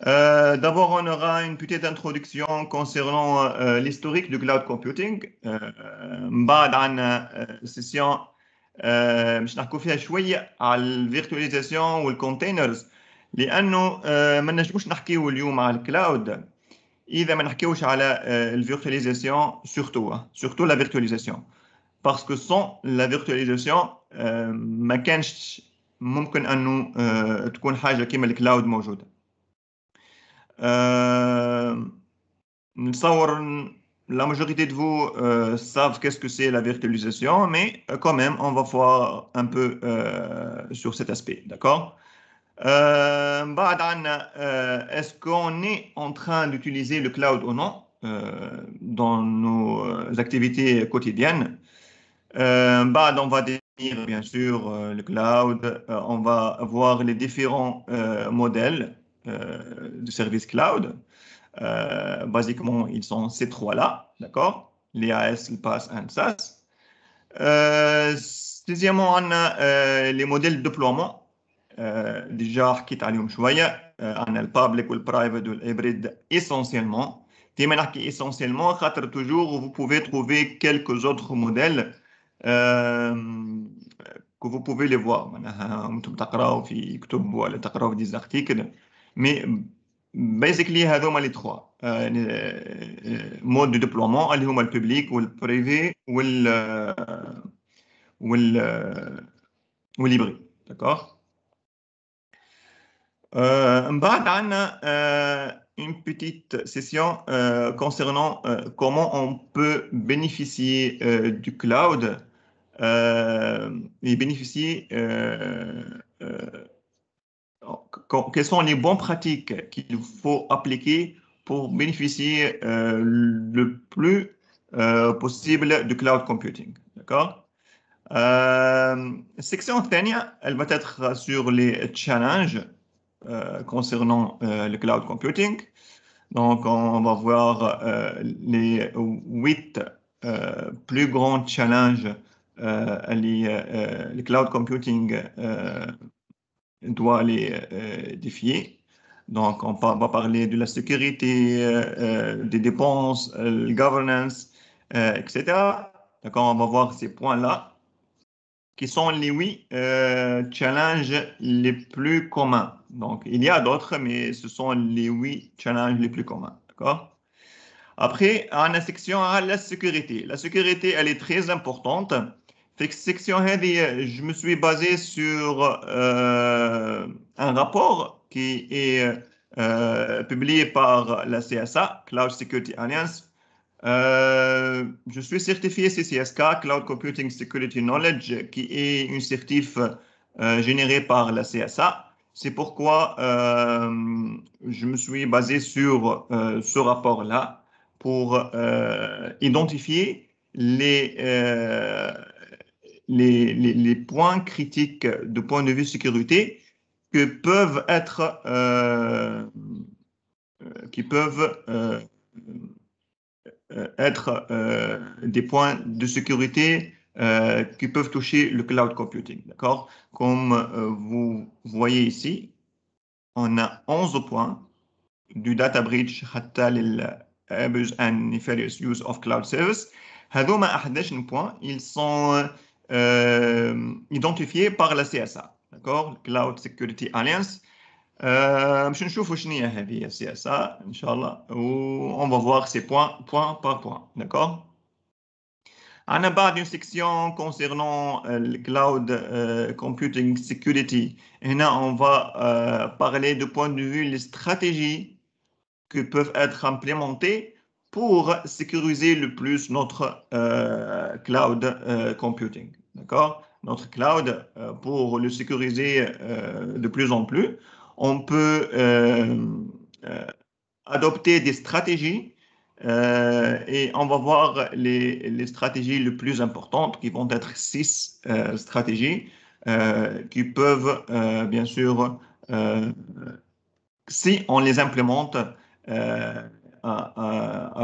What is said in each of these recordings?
D'abord, on aura une petite introduction concernant l'historique du cloud computing. بعد عن session باش نحكوا فيها شوية على الفيرتواليزاسيون والكونتينرز لأنه ما نجموش نحكيو اليوم على الكلاود إذا ما نحكيوش على الفيرتواليزاسيون surtout la virtualisation parce que sans la virtualisation ما كانش ممكن أنه تكون حاجة كيما الكلاود موجودة. La majorité de vous savent qu'est-ce que c'est la virtualisation, mais quand même, on va voir un peu sur cet aspect, d'accord? Est-ce qu'on est en train d'utiliser le cloud ou non dans nos activités quotidiennes? On va définir bien sûr le cloud, on va voir les différents modèles de services cloud. Basiquement, ils sont ces trois-là, d'accord? L'IaaS, le PaaS et le SaaS. Deuxièmement, on a les modèles de déploiement. Déjà, حكيت عليهم شوية. On a le public, le private, le hybride essentiellement. Essentiellement, toujours, vous pouvez trouver quelques autres modèles que vous pouvez les voir. انتم تقراوا في كتب ولا تقراوا في des articles, mais basically هذوما les trois modes de déploiement اللي هما الببليك والبريفي والليبري, d'accord. بعد عندنا une petite session concernant comment on peut bénéficier du cloud et bénéficier quelles sont les bonnes pratiques qu'il faut appliquer pour bénéficier le plus possible du cloud computing, d'accord. Section dernière, elle va être sur les challenges concernant le cloud computing. Donc, on va voir les 8 plus grands challenges le cloud computing doit les défier. Donc, on va parler de la sécurité, des dépenses, la governance, etc. D'accord, on va voir ces points-là qui sont les 8 challenges les plus communs. Donc, il y a d'autres, mais ce sont les 8 challenges les plus communs. D'accord? Après, on a la section à la sécurité. La sécurité, elle est très importante. Cette section, je me suis basé sur un rapport qui est publié par la CSA, Cloud Security Alliance. Je suis certifié CCSK, Cloud Computing Security Knowledge, qui est une certif générée par la CSA. C'est pourquoi je me suis basé sur ce rapport-là pour identifier les points critiques de point de vue sécurité que peuvent être des points de sécurité qui peuvent toucher le cloud computing, d'accord? Comme vous voyez ici, on a 11 points du data breach حتى abuse and nefarious use of cloud service. هذوما 11 points, ils sont identifiés par la CSA, d'accord? Cloud Security Alliance. باش نشوفوا شنو هي هذه السياسة ان شاء الله و on va voir ces points point par point, d'accord. عندنا بعد une section concernant le cloud computing security. هنا on va parler de point de vue les stratégies qui peuvent être implémentées pour sécuriser le plus notre cloud computing, d'accord. Notre cloud, pour le sécuriser de plus en plus, on peut adopter des stratégies et on va voir les stratégies les plus importantes qui vont être 6 stratégies qui peuvent bien sûr, si on les implémente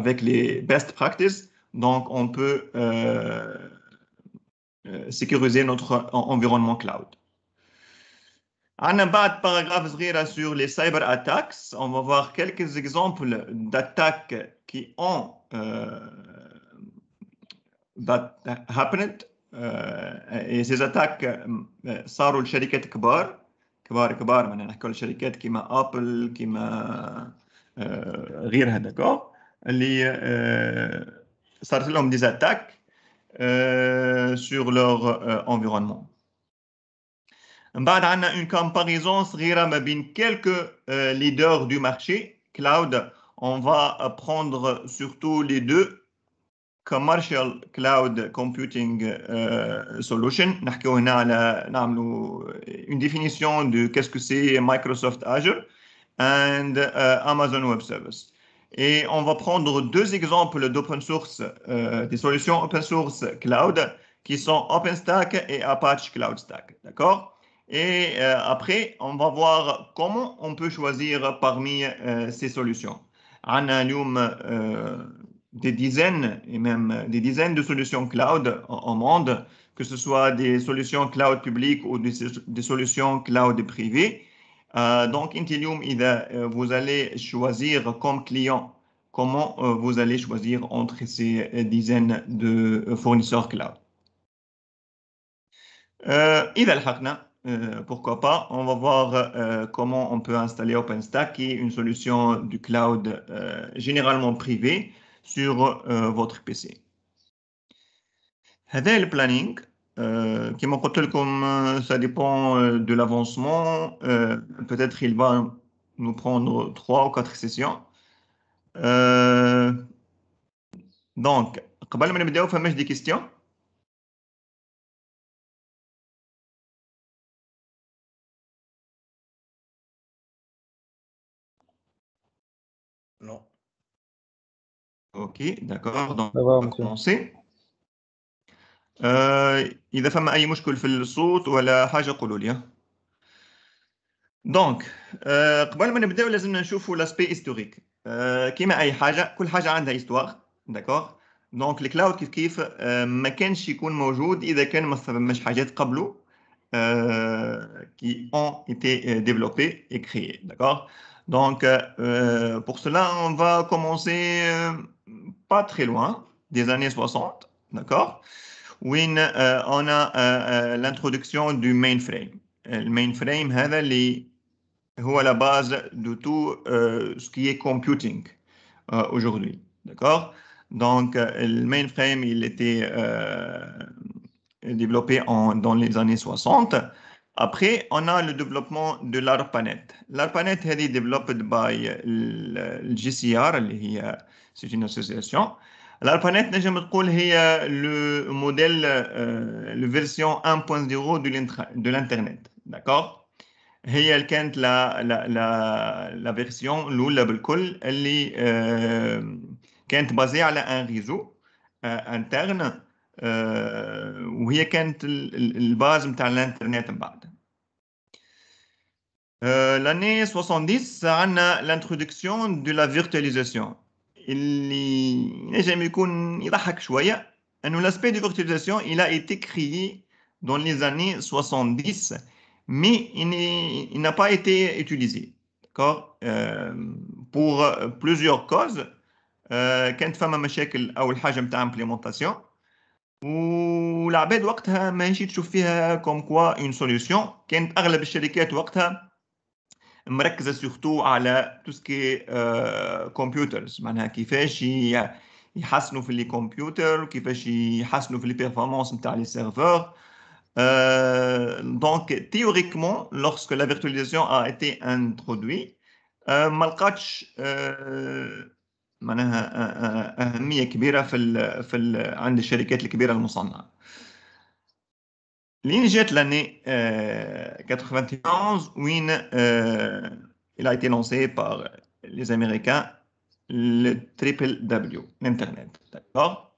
avec les best practices, donc on peut sécuriser notre environnement cloud. عندنا بعد paragraphe صغيرة sur les cyber attacks. On va voir quelques exemples d'attaques qui ont that happened. Et ces attaques صاروا لشركات كبار معناها نحكوا على شركات كيما ابل كيما غيرها داكور اللي صارت لهم des attaques sur leur environnement. من بعد عندنا une comparaison صغيرة ما بين quelques leaders du marché cloud. On va prendre surtout les deux commercial cloud computing solution. نحكيو هنا على نعملوا une définition de qu'est-ce que c'est Microsoft Azure and Amazon Web Service. Et on va prendre deux exemples d'open source, des solutions open source cloud qui sont OpenStack et Apache Cloud Stack. D'accord? Et après, on va voir comment on peut choisir parmi ces solutions. On a des dizaines et même des dizaines de solutions cloud au monde, que ce soit des solutions cloud publiques ou des solutions cloud privées. Donc, Intelium, vous allez choisir comme client comment vous allez choisir entre ces dizaines de fournisseurs cloud. إذا لحقنا pourquoi pas, on va voir comment on peut installer OpenStack, qui est une solution du cloud généralement privée sur votre PC. هذا le planning. كما قلت لكم, ça dépend de l'avancement. Peut-être il va nous prendre 3 ou 4 sessions. Donc, قبل ما نبداو فماش des questions? Non. Ok, d'accord. Donc, Ça va, on va commencer. إذا فما أي مشكل في الصوت ولا حاجة قولوا لي. دونك قبل ما نبداو لازمنا نشوفوا لاسبي هيستوريك. كيما أي حاجة كل حاجة عندها هيستوار. داكور. دونك الكلاود كيف ما كانش يكون موجود إذا كان ما فماش حاجات قبله qui ont été développées et créées. D'accord. Donc, pour cela, on va commencer pas très loin, des années 60. D'accord. Où on a l'introduction du mainframe. Le mainframe, c'est la base de tout ce qui est computing aujourd'hui. D'accord. Donc, le mainframe, il était développé dans les années 60. Après, on a le développement de l'ARPANET. l'ARPANET est développé par le GCR, c'est une association. l'ARPANET, نجم تقول هي le modèle, la version 1.0 de l'Internet. D'accord. هي اللي كانت la version الأولى بالكل اللي كانت basée على un réseau interne. وهي كانت الباز نتاع الانترنت من بعد. l'année 70 عندنا l'introduction de la virtualisation اللي نجم يكون يضحك شويه انه l'aspect de virtualisation il a été créé dans les années 70 mais il n'a pas été utilisé. D'accord. pour plusieurs causes. كانت فما مشاكل اول حاجه نتاع implémentation والعباد وقتها ماشي تشوف فيها كوم كوا اون سوليوشن. كانت اغلب الشركات وقتها مركزه سورتو على تو سكي كمبيوترز معناها كيفاش يحسنوا في لي كمبيوتر وكيفاش يحسنوا في لي بيرفورمانس نتاع لي سيرفور. Donc théoriquement lorsque la virtualisation a été introduite ما لقاتش معناها أهمية كبيرة عند الشركات الكبيرة المصنعة. لين جات l'année 91 وين il a été lancé par les Américains le triple-W, l'Internet. D'accord.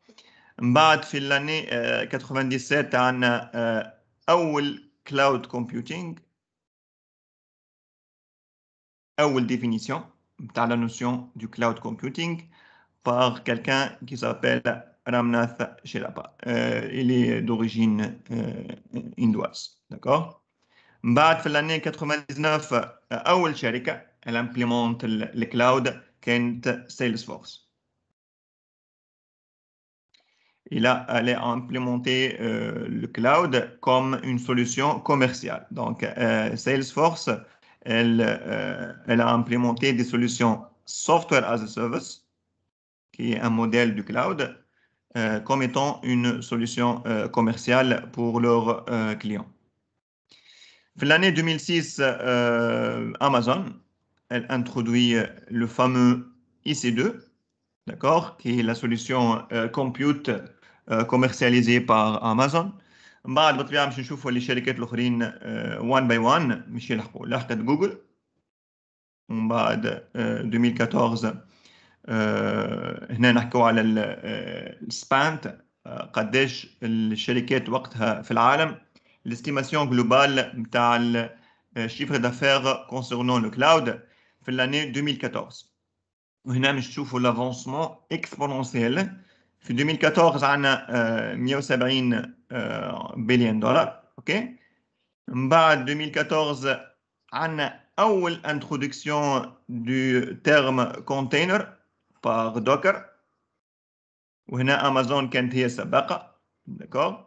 بعد في l'année 97 عندنا أول cloud computing, أول définition de la notion du cloud computing par quelqu'un qui s'appelle Ramnath Sherapa. Il est d'origine indoise. D'accord. بعد في l'année 99 أول شركة elle implémente le cloud كانت Salesforce. Elle a implémenté le cloud comme une solution commerciale. Donc, Salesforce, elle a implémenté des solutions software as a service, qui est un modèle du cloud, comme étant une solution commerciale pour leurs clients. Dans l'année 2006, Amazon, elle introduit le fameux IC2, d'accord, qui est la solution compute commercialisée par Amazon. بعد بالطبيعه باش نشوفوا اللي الشركات الاخرين one by one مش يلحقوا لحقت جوجل ومن بعد 2014 هنا نحكوا على السبانت قداش الشركات وقتها في العالم الاستيماسيون جلوبال نتاع الشيفر دافير كونسيرنون لو كلاود في l'année 2014 وهنا باش تشوفوا لافونسمون اكسبونونسيال في 2014 عندنا 170 بليون دولار اوكي من بعد 2014 عندنا اول انترودكسيون دو تيرم كونتينر باغ دوكر وهنا امازون كانت هي السباقه داكور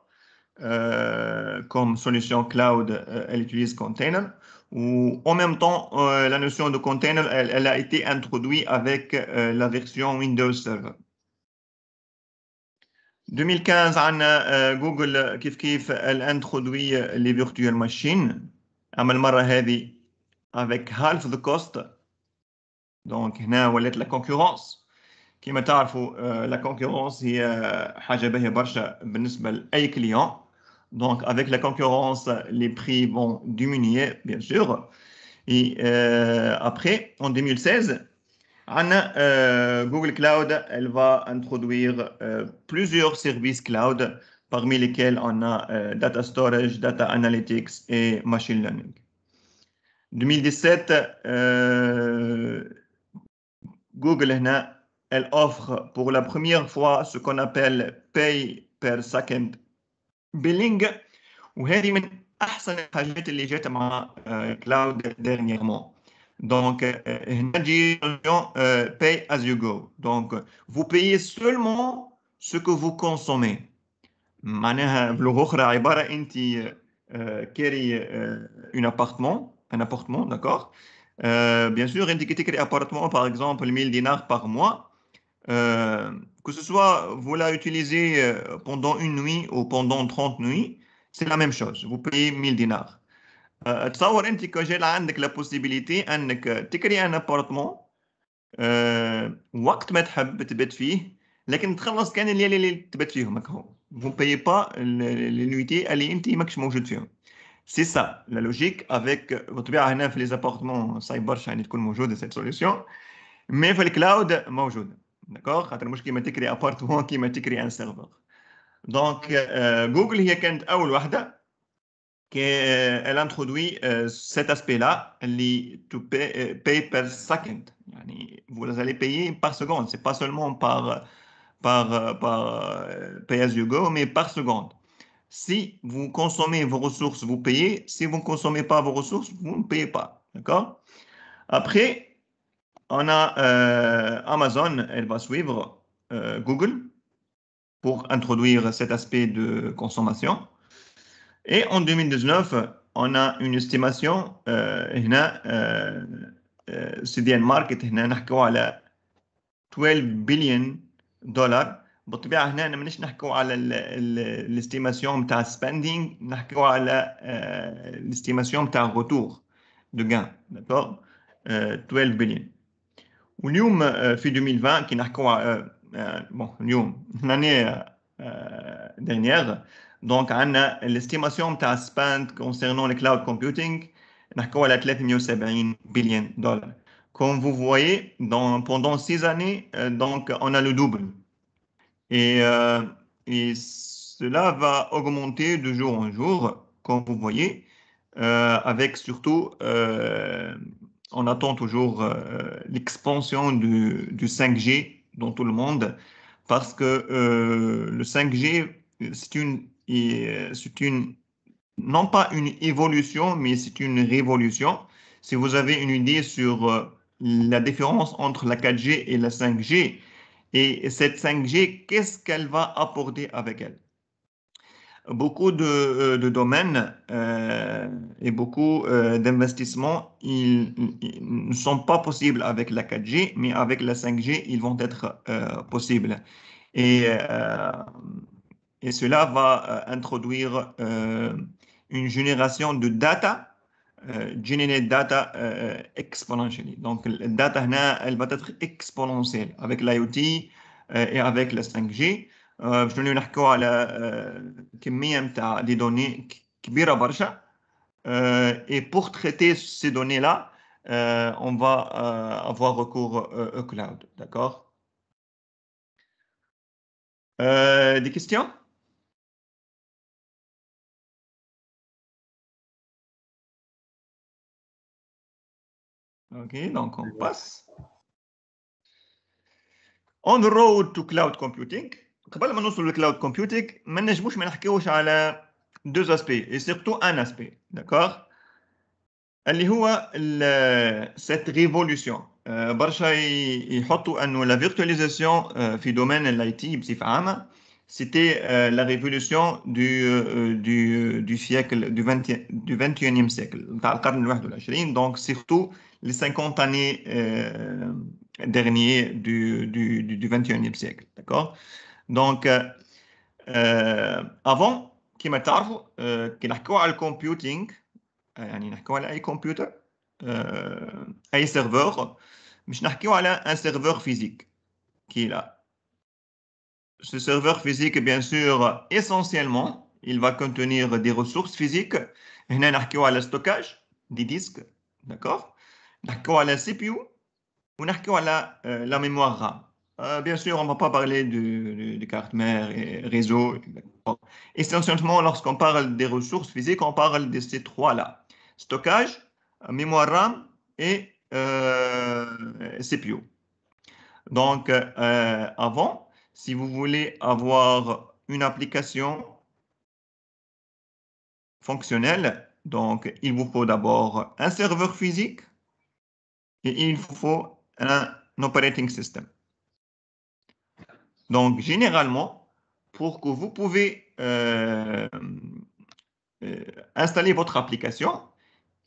comme solution cloud elle utilise container ou en même temps la notion de container elle a été introduite avec la version Windows Server 2015 عندنا جوجل كيف elle introduit les virtual machines اما المره هذه avec half the cost donc هنا ولات la concurrence كما تعرفوا la concurrence هي حاجه باهيه برشا بالنسبه لاي كليون donc avec la concurrence les prix vont diminuer bien sûr et après en 2016 Google Cloud, elle va introduire plusieurs services cloud, parmi lesquels on a data storage, data analytics et machine learning. 2017, Google, elle offre pour la première fois ce qu'on appelle pay per second billing, وهذه من أحسن الحاجات اللي جات مع كلاود dernièrement. Donc, pay as you go. Donc, vous payez seulement ce que vous consommez. معناها بلغة أخرى عبارة أنت كاري un appartement, d'accord. Bien sûr, أنت كي تكري appartement, par exemple, 1000 dinars par mois, que ce soit vous la utilisez pendant une nuit ou pendant 30 nuits, c'est la même chose. Vous payez 1000 dinars. تصور انت كجال عندك لا بوسيبيليتي انك تكري ان ابارتمون وقت ما تحب تبات فيه لكن تخلص كان الليالي اللي تبات فيهم هكا فو بايي با لي نويتي اللي انت ماكش موجود فيهم سي سا لا لوجيك افيك بالطبيعه هنا في لي زابارتمون صعيب برشا يعني تكون موجوده سيت سوليسيون مي في الكلاود موجوده داكوغ خاطر مش كيما تكري ابارتمون كيما تكري ان سيرفر دونك جوجل هي كانت اول واحده elle introduit cet aspect-là, to pay per second. Vous allez payer par seconde, c'est pas seulement par pay as you go, mais par seconde. Si vous consommez vos ressources, vous payez. Si vous ne consommez pas vos ressources, vous ne payez pas. D'accord? Après, on a Amazon, elle va suivre Google pour introduire cet aspect de consommation. Et en 2019, on a une estimation هنا CDN Market هنا نحكوا على 12 بليون دولار بالطبيعة هنا مانيش نحكوا على الاستيماسيون نتاع spending نحكوا على الاستيماسيون نتاع الروتور دو غان داكور 12 بليون واليوم في 2020 كي نحكوا بون اليوم l'année dernière donc عندنا l'estimation نتاع spend concernant le cloud computing نحكوا على 370 بليون دولار. Comme vous voyez, pendant 6 années, donc on a le double. Et cela va augmenter de jour en jour, comme vous voyez, avec surtout, on attend toujours l'expansion du 5G dans tout le monde, parce que le 5G, c'est une non pas une évolution, mais c'est une révolution. Si vous avez une idée sur la différence entre la 4G et la 5G, et cette 5G, qu'est-ce qu'elle va apporter avec elle? Beaucoup de domaines et beaucoup d'investissements, ils ne sont pas possibles avec la 4G, mais avec la 5G, ils vont être possibles. Et, euh, et cela va introduire une génération de data, generate data exponentially. Donc, la data, elle va être exponentielle avec l'IoT et avec la 5G. باش نوليو نحكيو على كمية نتاع دي دوني كبيرة برشا. Et pour traiter ces données-là, on va avoir recours au cloud. D'accord? Des questions? Ok, donc on passe. On the road to cloud computing. قبل ما نوصل للكلاود كومبيوتينج ما نجموش ما نحكيوش على deux aspects et surtout un aspect, d'accord? اللي هو cette révolution. برشا يحطوا انه la virtualisation في domaine l'IT بصفة عامة c'était la révolution du siècle du 21e siècle نتاع القرن ال 21 donc surtout les 50 années derniers du 21e siècle, d'accord? Donc avant كما تعرفوا كي نحكوا على الكمبيوتينج يعني نحكوا على اي كمبيوتر اي سيرفور مش نحكيو على ان سيرفور فيزيك qui est là. Ce serveur physique, bien sûr, essentiellement, il va contenir des ressources physiques. هنا نحكيو على stockage des disques, d'accord? نحكيو على CPU ونحكيو على la mémoire RAM. Bien sûr, on ne va pas parler de carte mère et réseau. Essentiellement, lorsqu'on parle des ressources physiques, on parle de ces trois-là. Stockage, mémoire RAM et CPU. Donc, avant, si vous voulez avoir une application fonctionnelle, donc il vous faut d'abord un serveur physique et il vous faut un operating system. Donc, généralement, pour que vous pouvez installer votre application,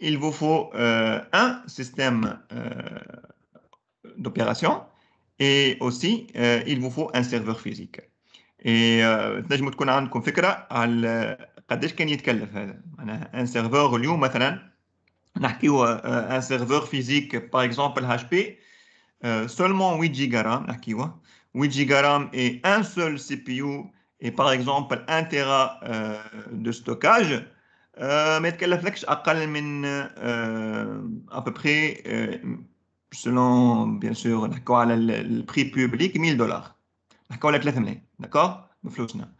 il vous faut un système d'opération et aussi il vous faut un serveur physique. Et تنجموا تكون عندكم فكرة على قداش كان يتكلف هذا. معناها un serveur اليوم مثلا نحكيو un serveur physique par exemple HP seulement 8 giga RAM نحكيو 8 giga RAM et un seul CPU et par exemple 1 Tera de stockage ما يتكلفلكش أقل من à peu près selon bien sûr نحكيو على le prix public $1000 نحكيو على 3 ملايين d'accord بفلوسنا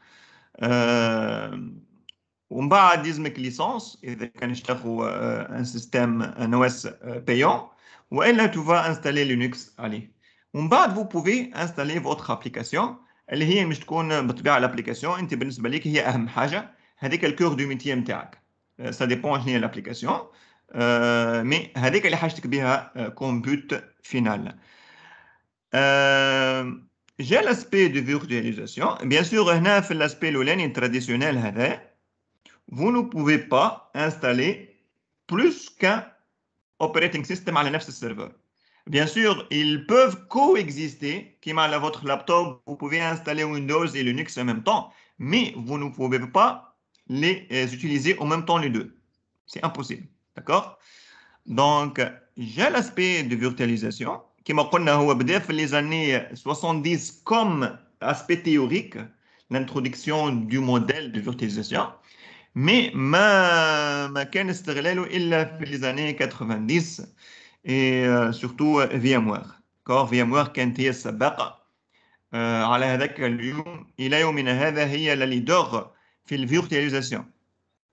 ومن بعد يلزمك ليسونس اذا كان اشتروا ان سيستم ان او اس payant والا tu vas installer Linux عليه ومن بعد vous pouvez installer votre application اللي هي مش تكون بالطبيعه الابليكاسيون انت بالنسبه لك هي اهم حاجه هذيك الكور دو ميتي نتاعك سا ديبون شنو هي الابليكاسيون مي هذيك اللي حاجتك بها كوم بوت فينال. J'ai l'aspect de virtualisation. Bien sûr, هنا في l'aspect الأولاني traditionnel هذا vous ne pouvez pas installer plus qu'un operating system على نفس السيرفر. Bien sûr, ils peuvent coexister, comme à votre laptop, vous pouvez installer Windows et Linux en même temps, mais vous ne pouvez pas les utiliser en même temps les deux. C'est impossible, d'accord? Donc, j'ai l'aspect de virtualisation, qui m'a dit que les années 70 comme aspect théorique, l'introduction du modèle de virtualisation, mais ما كان استغلاله إلا في les années 90 et surtout VMware. Car VMware كانت هي السباقة على هذاك اليوم إلى يومنا هذا هي la leader في الvirtualisation.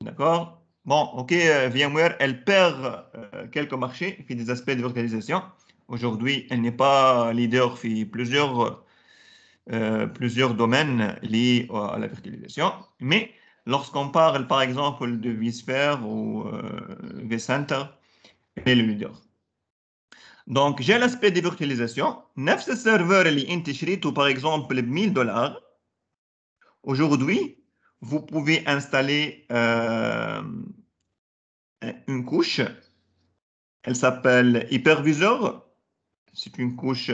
D'accord? Bon, ok, VMware, elle perd quelques marchés في des aspects de virtualisation. Aujourd'hui, elle n'est pas leader في plusieurs domaines liés à la virtualisation, mais lorsqu'on parle par exemple de vSphere ou vCenter et le leader. Donc, j'ai l'aspect de virtualisation. نفس serveur اللي انت شريته par exemple ب $1000. Aujourd'hui, vous pouvez installer une couche. Elle s'appelle Hypervisor. C'est une couche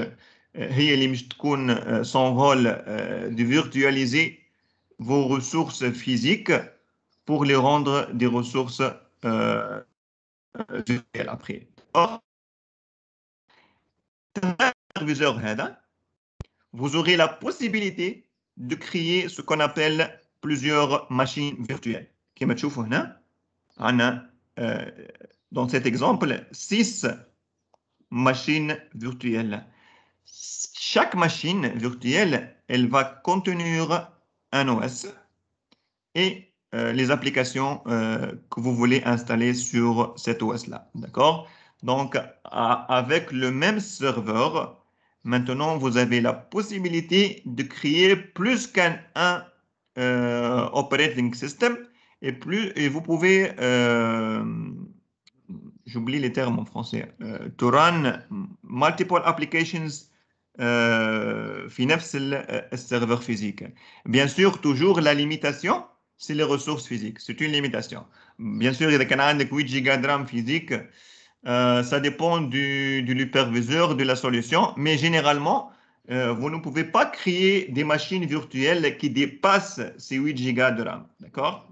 هي اللي مش تكون son rôle de virtualiser vos ressources physiques pour les rendre des ressources virtuelles après. Or, Hypervisor هذا, vous aurez la possibilité de créer ce qu'on appelle plusieurs machines virtuelles. كما تشوفوا هنا عندنا dans cet exemple 6 machines virtuelles. Chaque machine virtuelle, elle va contenir un OS et les applications que vous voulez installer sur cet OS-là. D'accord? Donc, avec le même serveur, maintenant, vous avez la possibilité de créer plus qu'un operating system et vous pouvez, j'oublie les termes en français, to run multiple applications في نفس السيرفر physique. Bien sûr, toujours la limitation, c'est les ressources physiques. C'est une limitation. Bien sûr, إذا كان عندك 8 giga de RAM physique, ça dépend de l'hyperviseur, de la solution, mais généralement, vous ne pouvez pas créer des machines virtuelles qui dépassent ces 8 gigas de RAM. D'accord?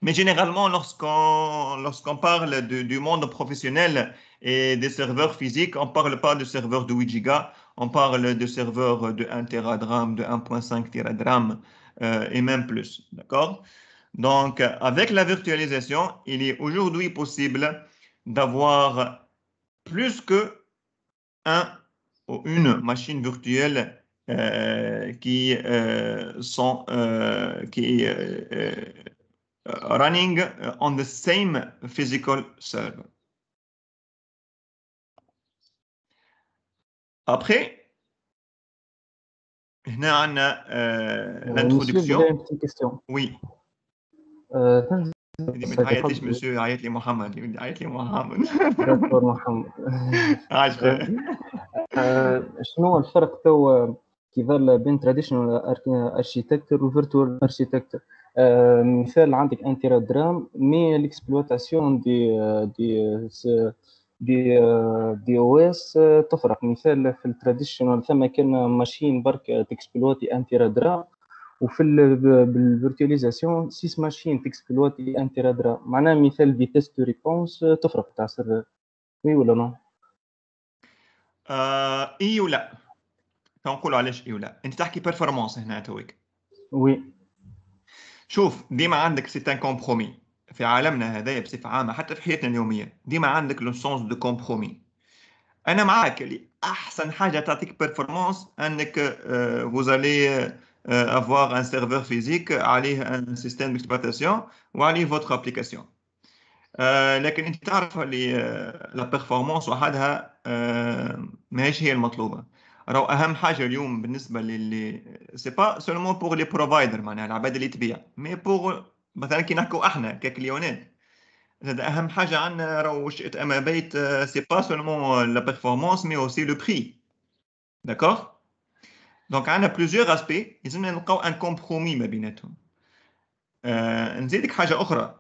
Mais généralement, lorsqu'on parle du monde professionnel et des serveurs physiques, on ne parle pas de serveurs de 8 gigas, on parle de serveurs de 1 Tera de RAM, de 1.5 Tera de RAM et même plus. D'accord? Donc, avec la virtualisation, il est aujourd'hui possible d'avoir plus que un ou une machine virtuelle qui sont running on the same physical server. Après, هنا عندنا l'introduction. Une petite question. Oui. ما تعيطليش مسيو, عيط لي محمد, عيط لي محمد. دكتور محمد. عايش خير. شنو الفرق تو كيفال بين traditional architecture و virtual architecture؟ مثال عندك ان تيرا درام مي l'exploitation دي او اس تفرق. مثال في التراديشنال ثم كان ماشين برك تكسبلوتي ان تيرا درام، وفي بالفيرتواليزاسيون 6 ماشين تكسبلوتي ان تيرا درام. معناها مثال فيتيس دو ريبونس تفرق تاع سر، وي ولا نو؟ اي ولا تنقولوا علاش اي ولا؟ انت تحكي بيرفورمانس هنا تويك. وي شوف ديما عندك سي ان كومبرومي في عالمنا هذايا بصفه عامه، حتى في حياتنا اليوميه ديما عندك لو سونس دو كومبرومي. انا معاك اللي احسن حاجه تعطيك بيرفورمانس انك فوزالي avoir un serveur physique عليه un système d'exploitation وعليه votre application. لكن انت تعرف اللي لا بيرفورمانس وحدها ماهيش هي المطلوبه. راهو اهم حاجه اليوم بالنسبه للي سي با سولمون بور لي بروفايدر، معناها العباد اللي تبيع، مي بور مثلا كي نحكوا احنا ككليونات، زاد اهم حاجه عندنا راهو شئت اما بيت سي با سولمون لا بيرفورمانس مي اوسي لو بري. داكوغ؟ دونك عندنا بليزيور اسبي لازمنا نلقاو ان كومبرومي ما بيناتهم. نزيدك حاجه اخرى.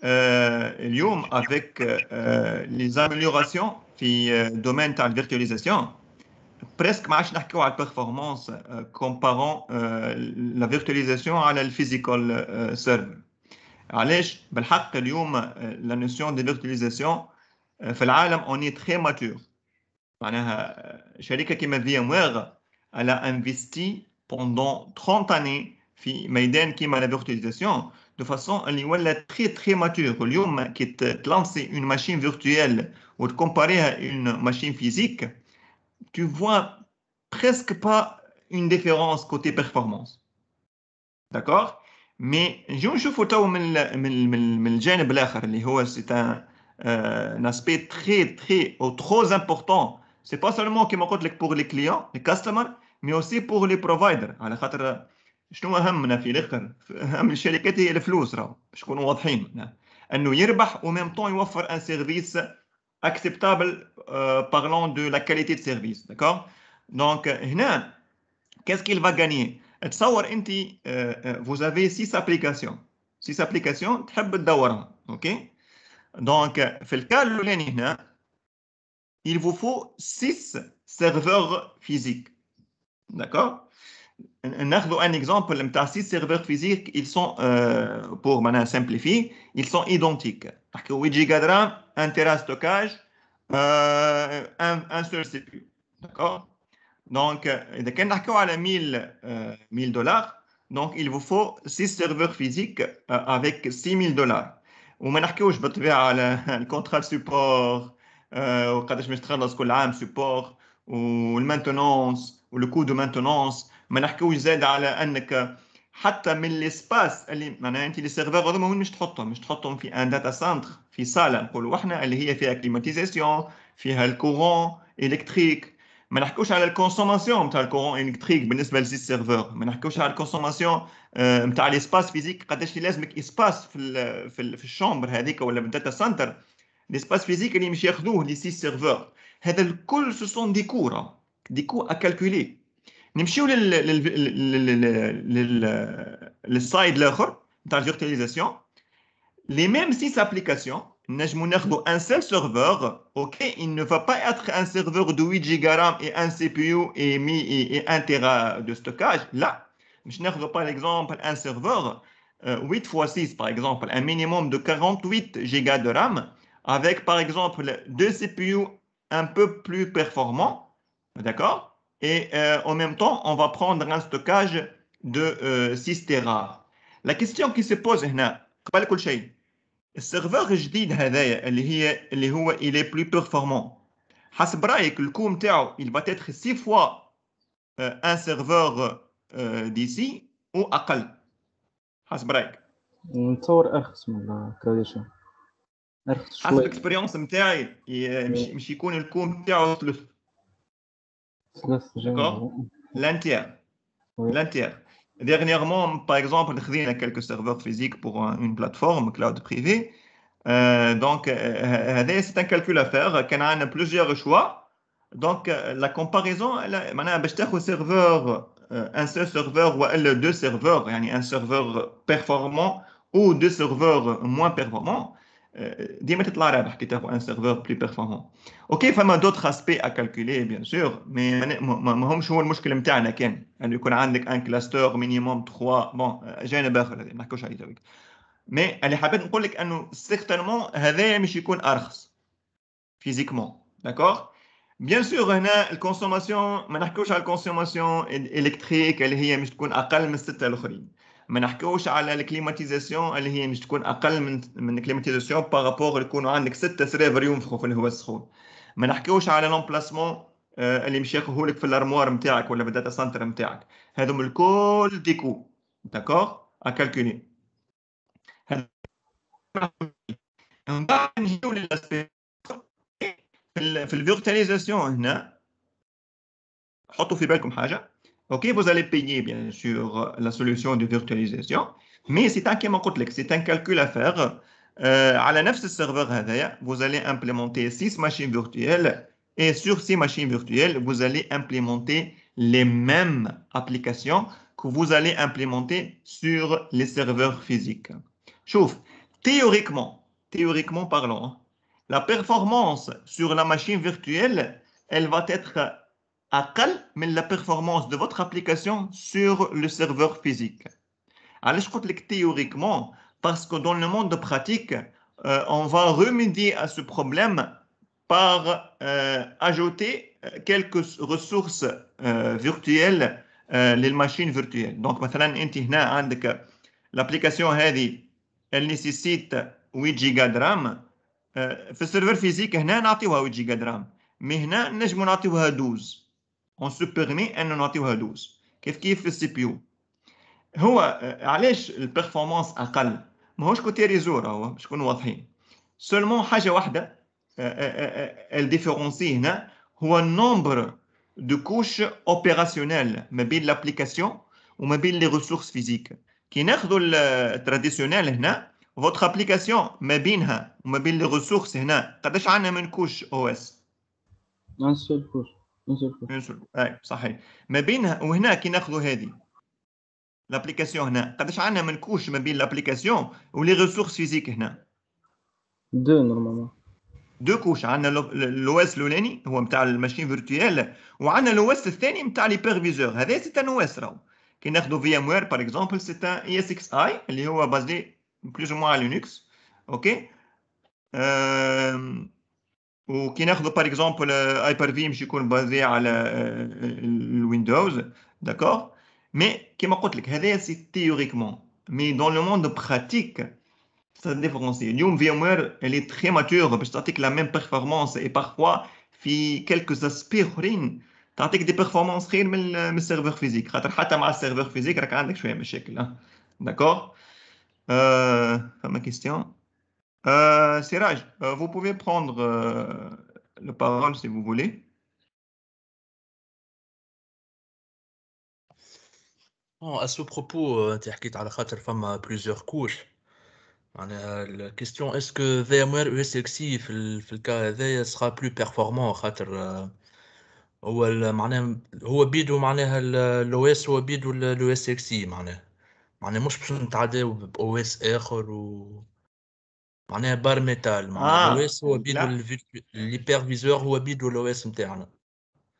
اليوم avec les améliorations في domaine تاع الفيرتواليزاسيون presque ما عادش نحكيو على البرفورمانس comparant la virtualisation على الفيزيكال سيرفر. علاش؟ بالحق اليوم la notion de virtualisation في العالم on est très mature. معناها شركه كيما VMware elle a investi pendant 30 années في ميدان كيما la virtualisation de façon اللي ولا très très mature. اليوم كي تلانسي une machine virtuelle ou comparer à une machine physique, tu vois presque pas une différence côté performance. D'accord? Mais نجيو نشوفوا تو من الجانب الاخر اللي هو c'est un aspect très très ou trop important. C'est pas seulement كما قلت لك pour les clients, les customers, mais aussi pour les providers. على خاطر شنو اهمنا في الاخر؟ اهم الشركات هي الفلوس، راهو باش نكونوا واضحين، انه يربح وميم طون يوفر ان سيرفيس acceptable parlant de la qualité de service, d'accord? Donc هنا qu'est-ce qu'il va gagner? تصور انت vous avez 6 applications 6 applications تحب تدورها، اوكي؟ دونك في الكال الاولاني هنا il vous faut 6 serveurs physiques, d'accord? ناخذ un exemple نتاع 6 serveurs physiques, ils sont pour maintenant simplifier, ils sont identiques. نحكيو 8 جيجا de RAM, 1 تيرا stockage, un seul CPU, d'accord? Donc إذا كان نحكيو على 1000 دولار, donc il vous faut 6 serveurs physiques avec 6000 دولار. وما نحكيوش بالطبيعة على الكونترا سبور وقداش باش تخلص كل عام سبور والمانتونونس والكو دو مانتونونس. ما نحكيوش زاد على انك حتى من الاسباس اللي معناها انت لي سيرفور هذوما وين مش تحطهم في ان داتا سنتر في صاله نقولوا احنا اللي هي فيها كليماتيزاسيون فيها الكورون الكتريك. ما نحكوش على الكونسوماسيون نتاع الكورون الكتريك بالنسبه لسي سيرفور. ما نحكوش على الكونسوماسيون نتاع ليسباس فيزيك قداش لازمك اسباس في الشومبر هذيك ولا في الداتا سنتر. ليسباس فيزيك اللي مش ياخذوه لي سي سيرفور هذا الكل سو سون دي كور ا كالكولي. نمشيو للسايد الاخر نتاع الفيرتواليزاسيون. Les mêmes 6 applications, نجمو ناخدو un seul serveur, ok, il ne va pas être un serveur de 8 Go RAM et un CPU et 1 Tera de stockage. Là, je n'aخدو par exemple un serveur 8 x 6 par exemple, un minimum de 48 Go de RAM avec par exemple 2 CPU un peu plus performants, d'accord? Et en même temps, on va prendre un stockage de 6 Tera. La question qui se pose هنا قبل كل شيء السيرفر الجديد هذايا اللي هو il est plus performant حسب رايك الكو نتاعو il va être 6 fois un serveur d'ici او اقل حسب رايك؟ نتصور ارخص من الكراديشن ارخص شويه. حسب الاكسبيريونس نتاعي مش يكون الكو نتاعو ثلث l'entière. Dernièrement, par exemple, on a quelques serveurs physiques pour une plateforme cloud privée. Donc, c'est un calcul à faire. On a plusieurs choix. Donc, la comparaison, un seul serveur ou deux serveurs, un serveur performant ou deux serveurs moins performants. ديما تطلع رابح كي تاخذ ان سيرفور بلي بيرفورمون. اوكي فما دوتر اسبي ا كالكولي بيان سور مي ما همش هو المشكل نتاعنا كان انه يكون عندك ان كلاستر مينيموم 3 بون جانب اخر هذا ما نحكوش عليه تويك. مي اللي حبيت نقول لك انه سيغتانمون هذايا مش يكون ارخص فيزيكمون داكور. بيان سور هنا الكونسوماسيون ما نحكوش على الكونسوماسيون الكتريك اللي هي مش تكون اقل من السته الاخرين. ما نحكوش على الكليماتيزاسيون اللي هي مش تكون اقل من الكليماتيزاسيون بارابور يكونوا عندك 6 سيرفر ينفخوا في الهواء السخون. ما نحكوش على لومبلاسمون اللي مش ياخذوا لك في الارموار نتاعك ولا في الداتا سنتر نتاعك. هذوم الكل ديكو داكور ا كالكولي. من بعد نجيو للاسبي في الفيرتواليزاسيون. هنا حطوا في بالكم حاجه. Ok, vous allez payer bien sûr la solution de virtualisation, mais c'est un calcul à faire. على نفس السيرفر هذايا vous allez implémenter 6 machines virtuelles et sur ces machines virtuelles vous allez implémenter les mêmes applications que vous allez implémenter sur les serveurs physiques. شوف théoriquement parlant, la performance sur la machine virtuelle, elle va être أقل من la performance de votre application sur le serveur physique. علاش قلت لك théoriquement? Parce que dans le monde pratique, on va remédier à ce problème par ajouter quelques ressources virtuelles للماشين virtuelles. Donc مثلا انت هنا عندك l'application هذه elle nécessite 8 جيجا de RAM. في السيرفر فيزيك هنا نعطيوها 8 جيجا de RAM, mais هنا نجمو نعطيوها 12. on se permet ان نعطيوها 12 كيف في السي بي يو. هو علاش البرفورمانس اقل؟ ماهوش كوتي ريزو راهو باش نكونوا واضحين. سولمون حاجه واحده الديفيرونسي هنا هو النومبر دو كوش اوبيراسيونيل ما بين لابليكاسيون وما بين les ressources physiques. كي ناخذوا التراديسيونيل هنا votre application ما بينها وما بين les ressources هنا قداش عندنا من كوش او اس؟ un seul couche. صحيح. ما بينها وهنا كي ناخذوا هذه l'application هنا قداش عندنا من كوش ما بين l'application ولي ressources physiques هنا؟ 2 normalement. دو كوش. عندنا لو اس الاولاني هو نتاع الماشين فيرتويال وعندنا لو اس الثاني نتاع ليبرفيزور. هذا سي ان او اس راهو. كي ناخذوا في ام وير باغ اكزومبل سي ان اي اس اكس اي اللي هو بازي بلوز او موان على لينكس. اوكي. وكي ناخذوا باغ اكزومبل ايبر في مش يكون بازي على الويندوز. داكور. مي كيما قلت لك هذايا سي تيوريكمون مي دون لو موند براتيك ça différencie. اليوم VMware elle est très mature باش تعطيك la même performance et parfois في quelques aspects اخرين تعطيك دي performances خير من السيرفر فيزيك خاطر حتى مع السيرفر فيزيك راك عندك شويه مشاكل. داكور. فما كيستيون. Siraj, vous pouvez prendre la parole si vous voulez. Bon, à ce propos, tu as حكيت على خاطر فما plusieurs couches. La question est-ce que VMware ESXi في الكا هذايا sera plus performant خاطر هو معناها هو بيدو معناها الاو اس هو بيدو الاو اس اكس اي معناها مش باش نتعداو باو اس اخر و معناها بار ميتال معناها الاو اس هو بيدو الهيبرفيزور هو بيدو الاو اس نتاعنا.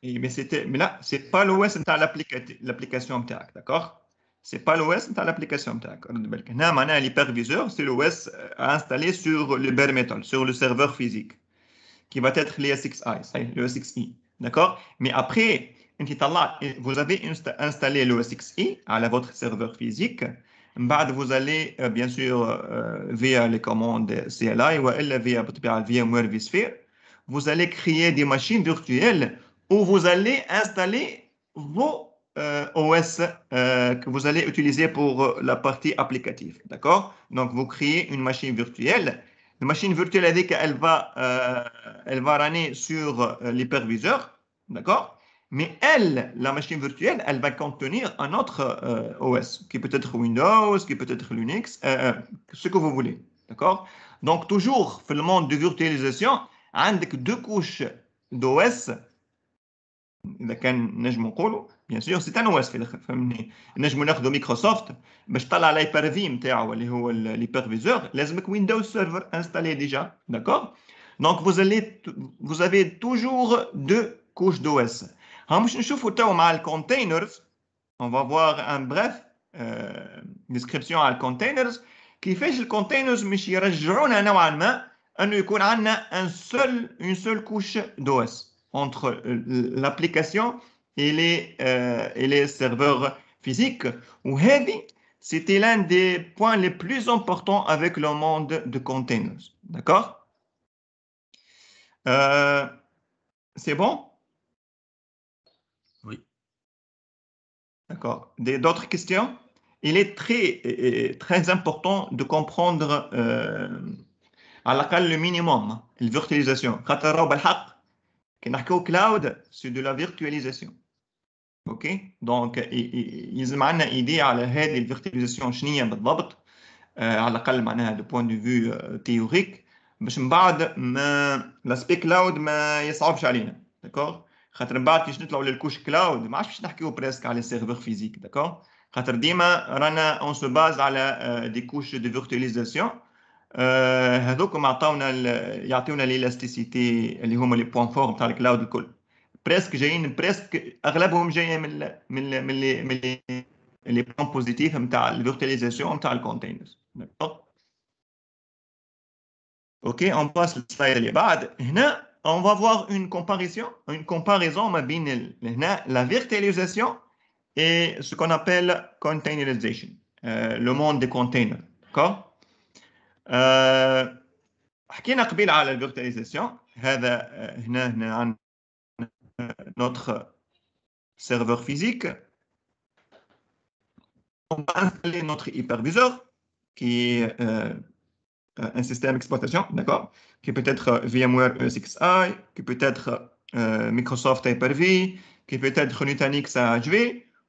Mais là, c'est pas l'OS نتاع l'application نتاعك. D'accord. C'est pas l'OS de l'application. L'hyperviseur, c'est l'OS installé sur le bare metal, sur le serveur physique, qui va être l'ESXi, le ESXi. D'accord. Mais après, vous avez installé l'ESXi à votre serveur physique. Vous allez, bien sûr, via les commandes CLI ou via VMware vSphere, vous allez créer des machines virtuelles où vous allez installer vos OS que vous allez utiliser pour la partie applicative. D'accord. Donc, vous créez une machine virtuelle. La machine virtuelle, elle va runner sur l'hyperviseur. D'accord. Mais la machine virtuelle, elle va contenir un autre OS, qui peut être Windows, qui peut être Linux, ce que vous voulez. D'accord. Donc, toujours, dans le monde de virtualisation, avec 2 couches d'OS. اذا كان نجموا نقولوا بيان سور سي ان او اس في الاخر فهمني. نجموا ناخذوا مايكروسوفت باش تطلع الايبر في نتاعو اللي هو l'hyperviseur لازمك ويندوز سيرفر انستالي ديجا. داكور. دونك vous avez toujours 2 couches d'OS. ها باش نشوفوا تو مع الكونتينرز. on va voir un bref description على الكونتينرز كيفاش الكونتينرز مش يرجعونا نوعا ما انه يكون عندنا une seule couche d'OS entre l'application et les serveurs physiques. C'était l'un des points les plus importants avec le monde de containers. D'accord. C'est bon? Oui. D'accord. D'autres questions? Il est très important de comprendre à l'accueil le minimum, la virtualisation. Quand on cloud, c'est de la virtualisation. OK. Donc, ils ont une idée à la virtualisation شنية بالضبط على الأقل معناها de point de vue théorique باش من بعد ما l'aspect cloud ما يصعبش علينا. داكور. خاطر من بعد كيش نطلعوا للكوش كلاود ما عادش باش نحكيو بريسك على سيرفر فيزيك. داكور. خاطر ديما رانا اون سو باز على دي كوش دو فيرتواليزاسيون. هذوكم يعطيونا ليلاستيسيتي اللي هما لي بوان فور نتاع الكلاود الكل. بريسك اغلبهم جايه من لي بوان بوزيتيف نتاع الفيرتواليزاسيون نتاع الكونتينرز. اوكي. اون باس للسلايد اللي بعد. هنا on va voir une comparaison ما بين هنا la virtualisation et ce qu'on appelle containerization, le monde des containers. D'accord. حكينا قبيل على الفيرتواليزاسيون. هذا هنا عندنا notre serveur physique. On va installer notre hyperviseur qui est un système d'exploitation, d'accord, qui peut être VMware ESXi, qui peut être Microsoft Hyper-V, qui peut être Nutanix AHV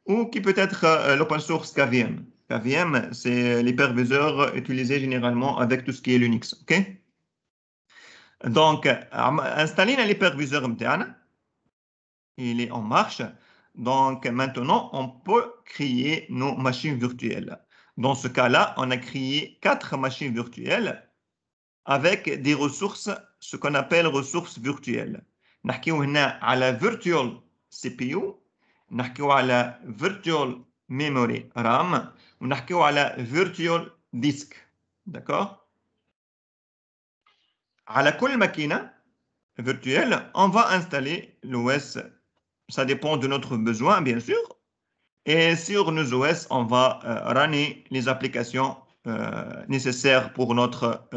ou qui peut être l'open source KVM. KVM, c'est l'hyperviseur utilisé généralement avec tout ce qui est Linux. OK? Donc, installer l'hyperviseur متاعنا, il est en marche. Donc, maintenant, on peut créer nos machines virtuelles. Dans ce cas-là, on a créé 4 machines virtuelles avec des ressources, ce qu'on appelle ressources virtuelles. نحكيو هنا على virtual CPU, نحكيو على virtual memory RAM, ونحكيو على virtual disk. D'accord? على كل ماكينة virtuelle, on va installer l'OS. Ça dépend de notre besoin, bien sûr. Et sur nos OS, on va runner les applications nécessaires pour notre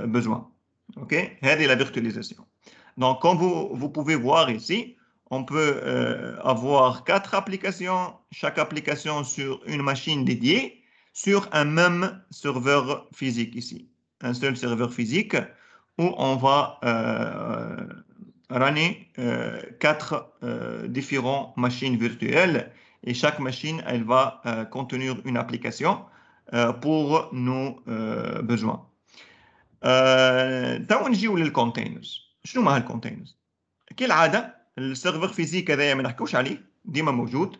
besoin. OK? C'est la virtualisation. Donc, comme vous pouvez voir ici, on peut avoir 4 applications, chaque application sur une machine dédiée, sur un même serveur physique ici. Un seul serveur physique où on va runner 4 différentes machines virtuelles et chaque machine, elle va contenir une application pour nos besoins. تو نجيو للكونتينرز. شنو ما هالكونتينرز؟ كالعاده السيرفر فيزيك هذايا ما نحكوش عليه ديما موجود.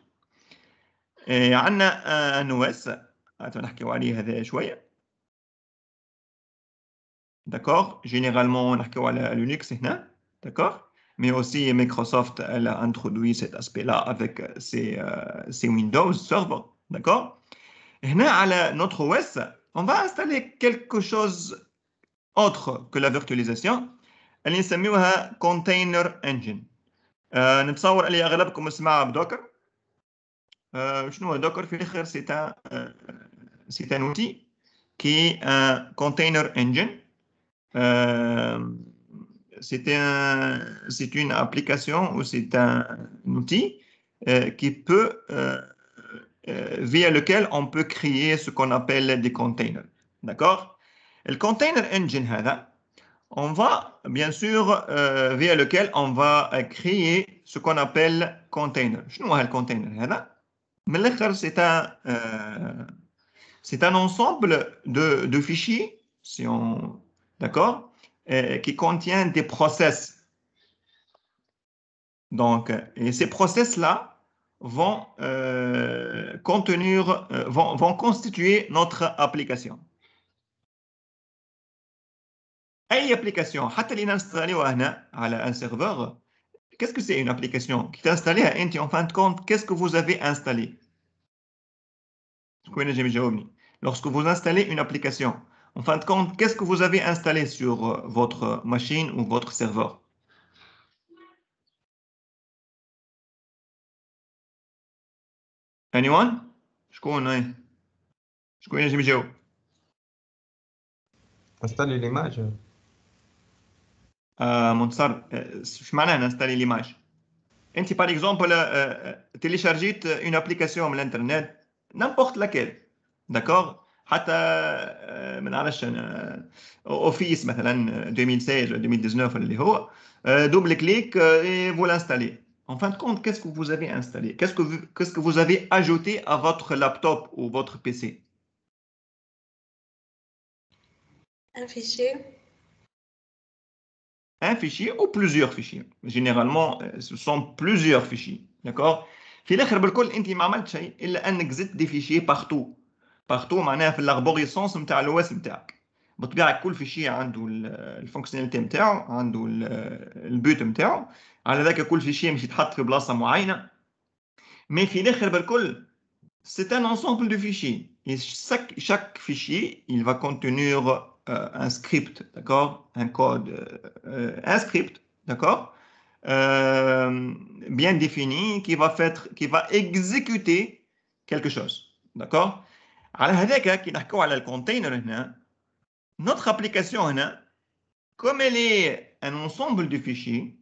عندنا ان او اس نحكيو عليه هذا شويه. D'accord? Généralement, نحكيو على لينكس هنا. D'accord? Mais aussi Microsoft elle a introduit cet aspect-là avec ses Windows Server. D'accord? هنا على notre OS, on va installer quelque chose autre que la virtualisation. اللي نسميوها container engine. نتصور اللي اغلبكم سمعوا بدوكر. شنو هو دوكر في الاخر؟ c'est un outil qui est un container engine. C'est une application ou c'est un outil qui peut via lequel on peut créer ce qu'on appelle des containers. D'accord? Le container engine هذا, on va bien sûr via lequel on va créer ce qu'on appelle container. شنو هذا الcontainer هذا؟ من الآخر c'est un ensemble de fichiers, si on, d'accord, qui contient des process. Donc, et ces process-là vont vont constituer notre application. أي application, حتى اللي نستعملوها هنا على un serveur, qu'est-ce que c'est une application qui t'installer أنت en fin de compte, qu'est-ce que vous avez installé? Lorsque vous installez une application, en fin de compte, qu'est-ce que vous avez installé sur votre machine ou votre serveur? Anyone? شكون يجي يجاوب؟ installer l'image. منتصر ايش معناها نستالي ليماج؟ انت par exemple téléchargيت une application من الانترنت n'importe laquelle. D'accord? حتى ما نعرفش اوفيس مثلا 2016 ou 2019 اللي هو double clic et vous l'installez. En fin de compte, qu'est-ce que vous avez installé? Qu'est-ce que vous avez ajouté à votre laptop ou votre PC? Un fichier. Un fichier ou plusieurs fichiers. Généralement, ce sont plusieurs fichiers. D'accord? في الاخر بالكل انت ما عملت شيء الا انك زدت دي فيشي بارتو. بارتو معناها في الاربوريسونس نتاع الاوس نتاعك. بطبيعه كل فيشي عنده الفونكسيوناليتي نتاعو، عنده البوت نتاعو، على ذاك كل فيشي مش يتحط في بلاصه معينه. مي في الاخر بالكل c'est un ensemble de fichiers. Et chaque fichier, il va contenir un script, d'accord? Un code, un script, d'accord? Bien défini qui va exécuter quelque chose, d'accord? على هذاك كي نحكوا على الكونتينر هنا, notre application هنا, comme elle est un ensemble de fichiers,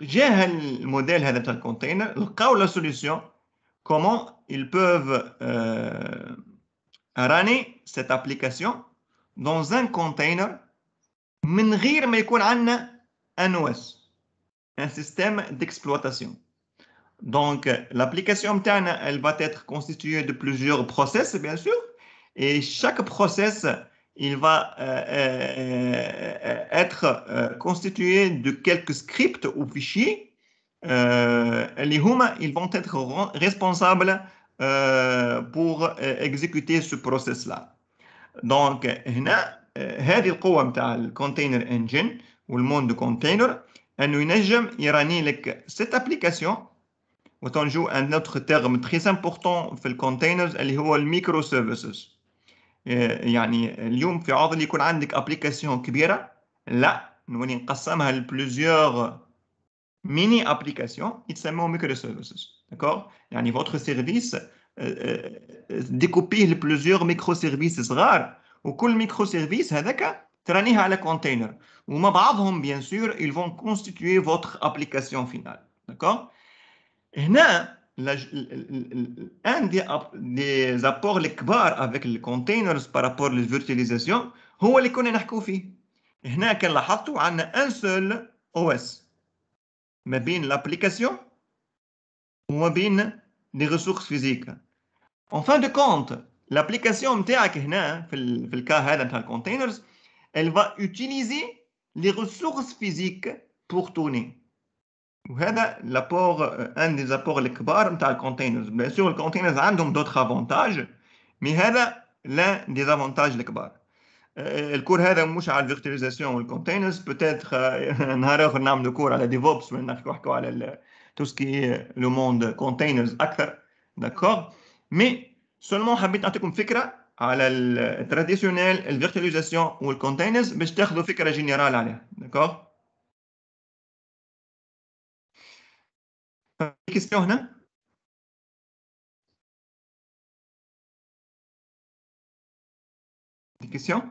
جاه الموديل هذا تاع الكونتينر لقاو la solution comment ils peuvent runner cette application dans un container من غير ما يكون عندنا un OS, un système d'exploitation. Donc, l'application MTAN, elle va être constituée de plusieurs process, bien sûr. Et chaque process, il va être constitué de quelques scripts ou fichiers. Ils vont être responsables pour exécuter ce process-là. Donc, هنا هذه القوة متاع الكونتينر انجن والمود كونتينر انه ينجم يراني لك cette application وتنجو un autre terme très important في الكونتينرز اللي هو الميكرو سيرفيسز. يعني اليوم في عضل يكون عندك ابليكاسيون كبيره، لا نولي نقسمها لبلوزيور ميني ابليكاسيون يتسموا ميكرو سيرفيسز. داكور، يعني فوتر سيرفيس ديكوبيه لبلوزيور ميكرو سيرفيس صغار، وكل ميكرو سيرفيس هذاك ترانيها على كونتينر، ومع بعضهم بيان سور ils vont constituer votre application finale. داكور، هنا un des apports الكبار avec les containers par rapport aux virtualisation هو اللي كنا نحكوا فيه. هنا كان لاحظتوا عندنا un seul OS ما بين l'application وما بين les ressources physiques. En fin de compte, l'application نتاعك هنا في الكا هذا نتاع الكونتينرز elle va utiliser les ressources physiques pour tourner. وهذا لابور ان دي زابور الكبار نتاع الكونتينرز. بيان سور الكونتينرز عندهم دوتر افونتاج، مي هذا لا دي زافونتاج الكبار. الكور هذا مش على الفيرتواليزاسيون والكونتينرز، بوتيتر نهار اخر نعملوا كور على ديفوبس وين نحكوا على تو سكي لو موند كونتينرز اكثر. داكور، مي سولمون حبيت نعطيكم فكره على التراديسيونيل الفيرتواليزاسيون والكونتينرز باش تاخذوا فكره جينيرال عليها. داكور، في كيستيون هنا؟ في كيستيون؟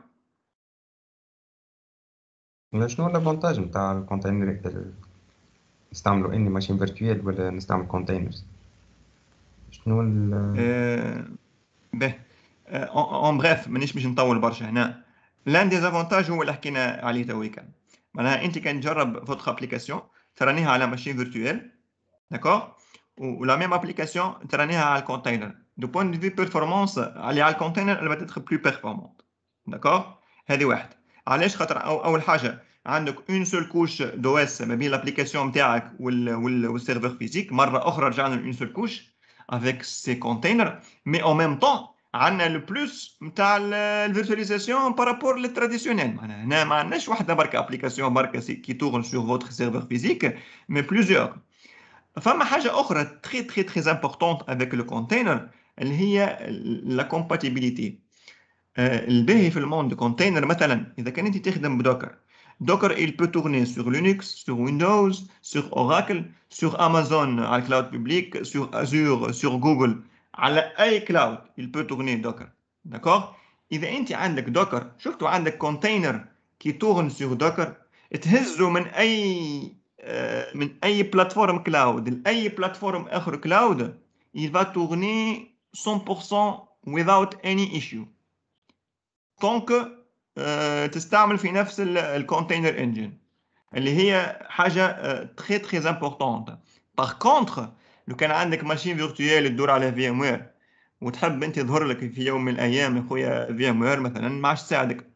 شنو الافونتاج نتاع الكونتينر؟ نستعملوا اني ماشين فيرتوال ولا نستعمل كونتينرز؟ شنو به اون بريف مانيش باش نطول برشا هنا. لان دي زافونتاج هو اللي حكينا عليه تويكا، معناها انت كان تجرب فوتر ابليكاسيون ترانيها على ماشين فيرتوال، داكور، ولا ميم ابليكاسيون ترانيها على الكونتينر. دو بوين دو في بيرفورمانس اللي على الكونتينر اللي بتتخ بلو بيرفورمانت. داكور، هذه واحد. علاش؟ خاطر اول حاجه عندك اون سول كوش دو اس ما بين الابليكاسيون نتاعك والسيرفر فيزيك. مره اخرى رجعنا اون سول كوش avec ces containers, mais en même temps عندنا le plus نتاع الفيرتواليزاسيون par rapport للتراديسيونيل. معناها هنا ما عندناش واحده بركه ابليكاسيون بركه كي تورن sur votre serveur physique, mais plusieurs. فما حاجه اخرى très très très importante avec le container اللي هي la compatibilité. الباهي في الموند كونتينر مثلا اذا كان انت تخدم بدوكر، Docker, il peut tourner sur Linux, sur Windows, sur Oracle, sur Amazon, à la cloud public, sur Azure, sur Google. À أي cloud, il peut tourner Docker. D'accord? إذا أنت عندك Docker، شفتوا عندك container qui tourne sur Docker، تهزه من أي plateforme cloud لأي plateforme آخر cloud، il va tourner 100% without any issue. Tant que تستعمل في نفس الكونتينر انجن اللي هي حاجه تري تري امبورطونت. باغ كونتر لو كان عندك ماشين فيرتوال تدور على في ام وير وتحب انت يظهر لك في يوم من الايام يا خويا في ام وير مثلا ما عادش تساعدك،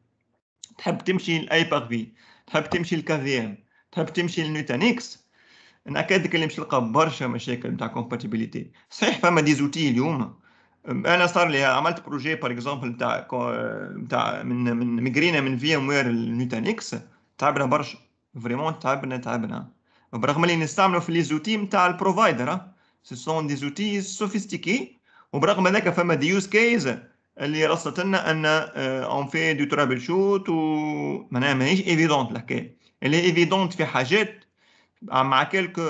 تحب تمشي لاي باغ في، تحب تمشي لكافي ام، تحب تمشي لنوتانيكس، ناكدك اللي مش تلقى برشا مشاكل نتاع كومباتيبيليتي. صحيح فما دي زوتي اليوم. انا صار لي عملت بروجي باغ اكزومبل نتاع من ميغرينا من في ام وير لنوتانيكس، تعبنا برشا فريمون، تعبنا برغم اللي نستعملوا في لي زوتي نتاع البروفايدر، سو سون دي زوتي سوفيستيكي، وبرغم هذاك فما دي يوز كيز اللي رصت لنا ان اون في دو ترابل شوت، ومعناها ماهيش ايفيدونت الحكايه. اللي ايفيدونت في حاجات مع كلكو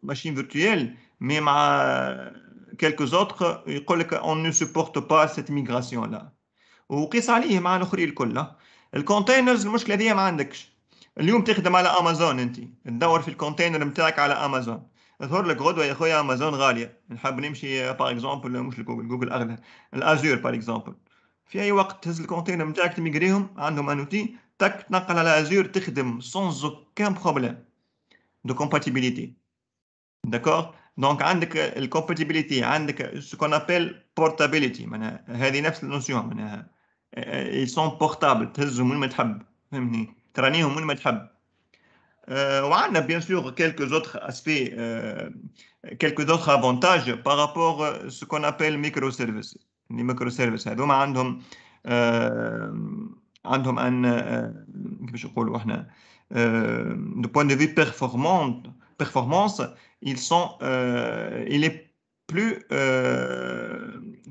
ماشين فيرتوال، مي مع quelques autres يقول لك on ne supporte pas cette migration là. وقيس عليه مع الاخرين الكل. الكونتينرز المشكله دي ما عندكش. اليوم تخدم على امازون، انت تدور في الكونتينر نتاعك على امازون، يظهر لك غدوه يا خويا امازون غاليه، نحب نمشي باغ اكزومبل مش جوجل اغلى، الازور باغ اكزومبل. في اي وقت تهز الكونتينر نتاعك تميغريهم، عندهم انوتي تك تنقل على ازور تخدم sans aucun problème de compatibilité. D'accord? دونك عندك الكومباتيبيليتي، عندك ce qu'on appelle portability، معناها هذه نفس النوسيون، معناها ils sont portables، تهزهم وين ما تحب، فهمني، ترانيهم وين ما تحب. وعندنا bien sûr quelques autres aspects, quelques autres avantages par rapport à ce qu'on appelle microservices. Les microservices هذوما عندهم un كيفاش نقولوا احنا de point de vue performance il est plus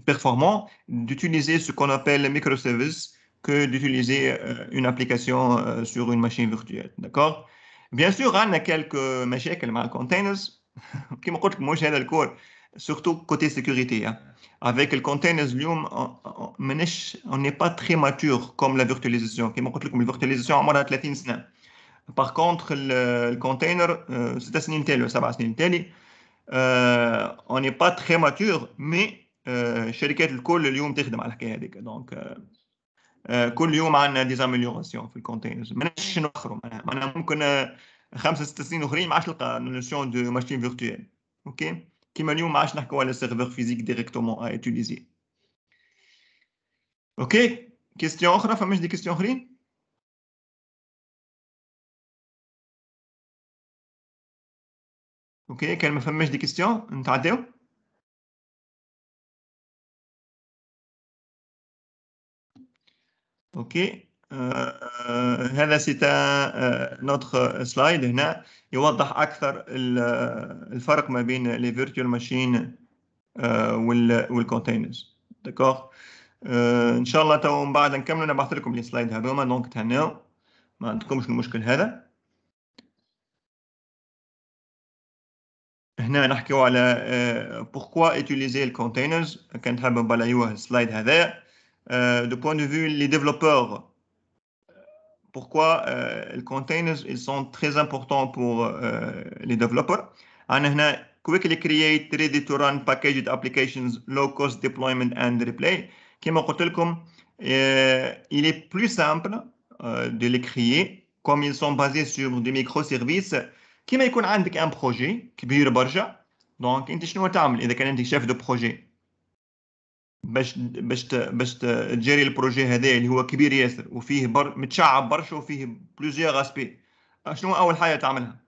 performant d'utiliser ce qu'on appelle les microservices que d'utiliser une application sur une machine virtuelle, d'accord? Bien sûr, on a quelques مشاكل مع الcontainers كما قلت لك مش هذا الكور surtout côté sécurité. Avec le containers اليوم on n'est pas très mature comme la virtualisation. كما قلت لكم الvirtualisation عمرها 30 سنة. Par contre le container 6 سنين تالي 7 سنين تالي on n'est pas très mature, mais شركات الكل اليوم تخدم على الحكاية هذيك. دونك كل يوم عندنا دي زاميليوراسيون في الكونتينرز. ماناش نخروا معناها ممكن 5 6 سنين اخرين ما عادش نلقى نوسيون دو ماشين فيرتويال. اوكي كيما اليوم ما عادش نحكوا على سيرفر فيزيك ديريكتومون ا يوتيليزي. اوكي كيستيون اخرى؟ فماش دي كيستيون اخرين؟ اوكي كان ما فماش دي كيستيون نتعداو. اوكي هذا سيتا نوتر سلايد هنا يوضح اكثر الفرق ما بين لي فيرتوال ماشين والكونتينرز. داكوغ ان شاء الله تو من بعد نكملوا نبعث لكم لي سلايد هذوما. دونك تهناو ما عندكمش المشكل هذا. هنا نحكيو على pourquoi utiliser les containers. كان حابب نبلايوه السلايد هذا de point de vue les développeurs. Pourquoi les containers ils sont très importants pour les développeurs. عندنا هنا quickly create ready to run packaged applications low cost deployment and replay. كما قلت لكم il est plus simple de les créer comme ils sont basés sur des microservices. كما يكون عندك ان بروجي كبير برشا. دونك انت شنو تعمل اذا كان انت شيف دو بروجي باش تجري البروجي هذا اللي هو كبير ياسر وفيه متشعب برشا وفيه بلوزيغ اسبي، شنو اول حاجه تعملها؟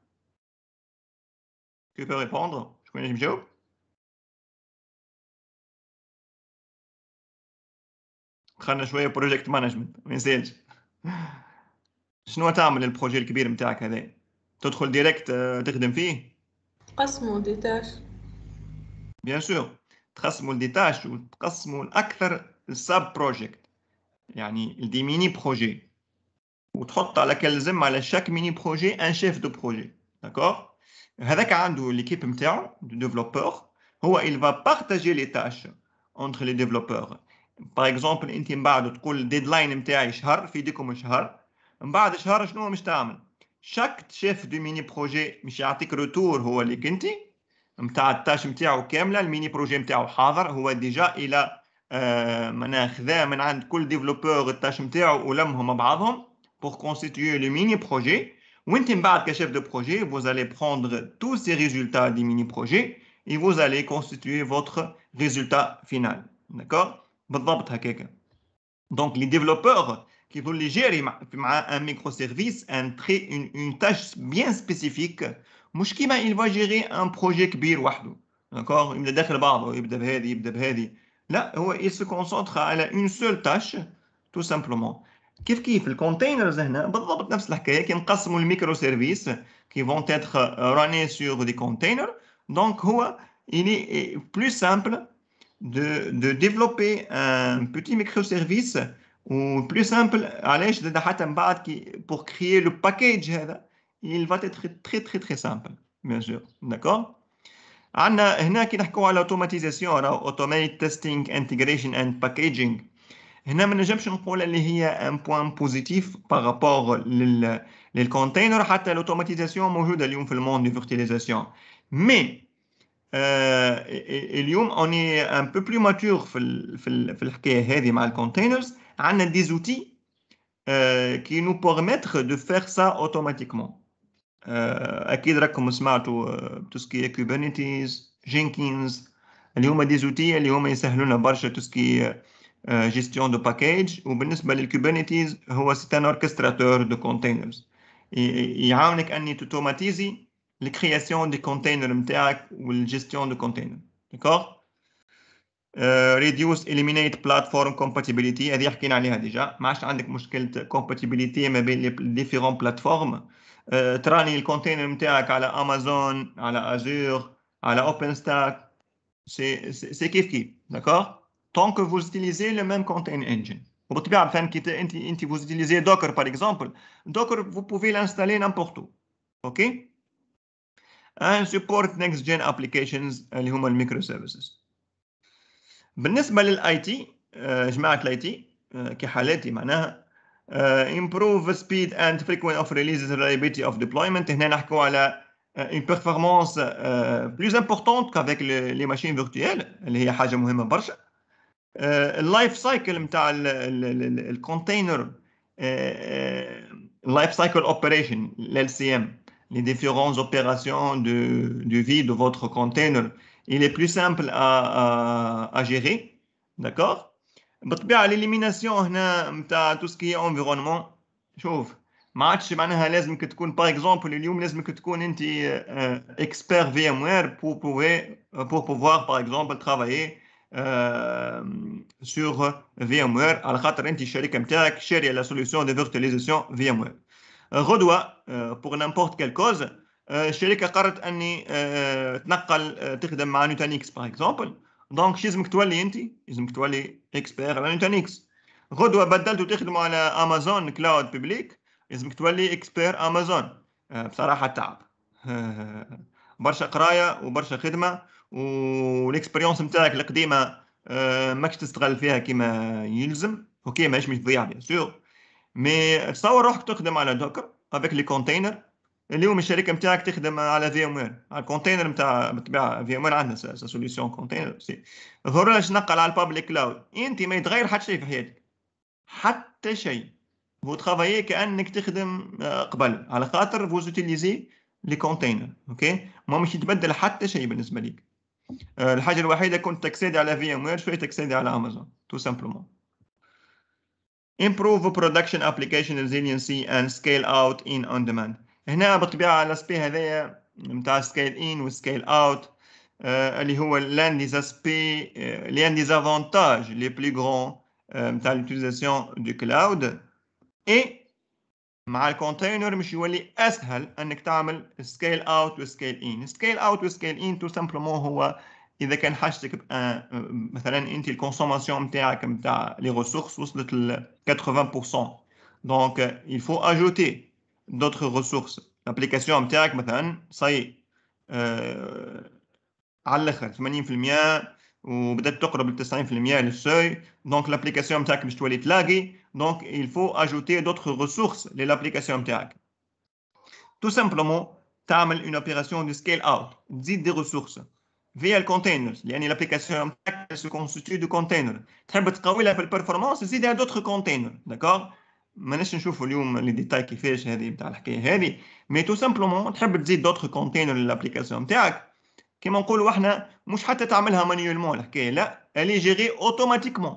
كيف ريبوندر؟ شكون يجي يجاوب؟ خلنا شويه بروجيكت مانجمنت ما ينسالش. شنو تعمل البروجي الكبير نتاعك هذا؟ تدخل ديريكت تخدم فيه؟ قسموا ديتاش. بيان سور تقسموا الديتاش وتقسموا الاكثر السب بروجيكت، يعني دي ميني بروجي، وتحط على كل ذمه على شاك ميني بروجي ان شيف دو بروجي. داكوغ هذاك عنده ليكيب نتاعو دو ديفلوبور، هو il va partager les tâches entre les développeurs. باغ اكزومبل انت من بعد تقول الديدلاين نتاعي شهر في يديكم شهر، من بعد شهر شنو مش تعمل؟ شاك شيف دو ميني بروجي مش يعطيك روتور هو اللي كنتي نتاع التاش نتاعو كامله، الميني بروجي نتاعو حاضر، هو ديجا الى معناها خذا من عند كل ديفلوبور التاش نتاعو ولمهم مع بعضهم pour constituer le mini projet. وانت من بعد كشيف دو بروجي vous allez prendre tous ces résultats du mini projet et vous allez constituer votre résultat final. D'accord? بالضبط هكاك. Donc les développeurs qui vont les gérer مع un microservice une tâche bien spécifique. مش كيما il va gérer un projet كبير وحده. D'accord? يبدا داخل بعضه، يبدا بهذه يبدا بهذه. لا هو il se concentre على une seule tâche tout simplement. كيف الكونتينرز هنا بالضبط نفس الحكايه، كي نقسموا الميكرو سيرفيس qui vont être runnés sur des containers. Donc هو il est plus simple de développer un petit microservice ou plus simple علاش حتى من بعد pour créer le package هذا il va être très très très simple bien sûr. D'accord? عندنا هنا كي نحكوا على automatisation automate testing integration and packaging. هنا ما نجمش نقول اللي هي ان بوين بوزيتيف بارابور للكونتينر. حتى الاوتوماتيزاسيون موجوده اليوم في الموند دي فيرتيليزاسيون، مي اليوم اوني ان بو بلو ماتور في الحكايه هذه مع الكونتينرز. عندنا دي زوتي كي نو بيرميتر دو فير سا اوتوماتيكمون. اكيد راكم سمعتوا بتسكي كوبرنيتيز جينكينز اللي هما دي زوتي اللي هما يسهلوا لنا برشا تسكي جيستيون دو باكيج. وبالنسبه للكوبرنيتيز هو سي ان اوركستراتور دو كونتينرز، يعاونك اني توتوماتيزي الكرياسيون دي كونتينر نتاعك والجيستيون دو كونتينر. داكوغ. reduce eliminate platform compatibility هذه حكينا عليها ديجا، ما عادش عندك مشكله compatibility ما بين لي ديفيرون بلاتفورم. تراني الكونتينر نتاعك على امازون، على ازور، على اوبن ستاك، سي كيف كيف. داكوغ. tant que vous utilisez le même container engine. وبالطبيعه مثلا كي انت vous utilisez Docker par exemple, Docker vous pouvez l'installer n'importe où. اوكي. and support next gen applications اللي هما الميكرو سيرفيسز. بالنسبه للاي تي، جماعه الاي تي كحالاتي معناها improve speed and frequency of releases reliability of deployment. هنا نحكوا على une performance plus importante qu'avec les machines virtuelles اللي هي حاجه مهمه برشا. اللايف سايكل نتاع الكونتينر، اللايف سايكل اوبريشن LCM, les différentes opérations de vie de votre container, il est plus simple à gérer. D'accord. بالطبيعه الاليميناسيون هنا نتاع تو سكي انفيرونمون. شوف ما عادش معناها لازمك تكون باغ اكزومبل اليوم لازمك تكون انت اكسبير في ام وير pour pouvoir par exemple travailler sur VMware على خاطر انت الشركه نتاعك شاريه لا سوليوشن دو فيرتواليزاسيون VMware. غدوه pour n'importe quelle cause الشركه قررت اني تنقل تخدم مع نوتانيكس باغ اكزومبل، دونك لازمك تولي انت لازمك تولي اكسبير على نوتانيكس. غدوه بدلتوا تخدموا على امازون كلاود بيبليك، لازمك تولي اكسبير امازون. بصراحه تعب، برشا قرايه وبرشا خدمه، والاكسبيريونس نتاعك القديمه ماكش تستغل فيها كما يلزم. اوكي ماهيش مش تضيع بيان سور، مي تصور روحك تخدم على دوكر افيك لي كونتينر. اليوم الشركه نتاعك تخدم على في ام وير، على الكونتينر نتاع بالطبيعه في ام وير عندنا سوليوشن كونتينر سي غير نقل على البابليك كلاود. انت ما يتغير حتى شيء في حياتك، حتى شيء. vous travaillez كانك تخدم قبل على خاطر vous utilisez لي كونتينر. اوكي ما مش يتبدل حتى شيء بالنسبه ليك. الحاجه الوحيده كنت تكسيدي على في ام وير شويه تكسيدي على امازون تو سامبلومون. improve production application resiliency and scale out in on demand. هنا بالطبيعه على الاسبي هذايا نتاع سكيل ان وسكيل اوت اللي هو l'un des aspects l'un des avantages les plus grands نتاع l'utilisation du cloud. اي مع الكونتينر مش يولي اسهل انك تعمل سكيل اوت وسكيل ان. سكيل اوت وسكيل ان تو سامبلومون هو اذا كان حاجتك مثلا انت الكونسوماسيون نتاعك نتاع لي ريسورس وصلت ل 80%، دونك il faut ajouter d'autres ressources. l'application نتاعك مثلا صاي على الاخر 80% وبدات تقرب ل 90% للسوي، دونك l'application نتاعك باش تولي تلاقي، دونك il faut ajouter d'autres ressources للapplication نتاعك. tout simplement تعمل une opération de scale out، تزيد des ressources via الكونتينرز، لان l'application نتاعك se constitue de containers. تحب تقوي لها في البرفورمانس تزيدها d'autres containers. داكور. ماناش نشوفوا اليوم لي ديتاي كيفاش هذه نتاع الحكايه هذه، مي تو سامبلومون تحب تزيد d'autres containers للابليكاسيون نتاعك كما نقولوا احنا مش حتى تعملها مانيولمون الحكايه، لا elle est gérée automatiquement.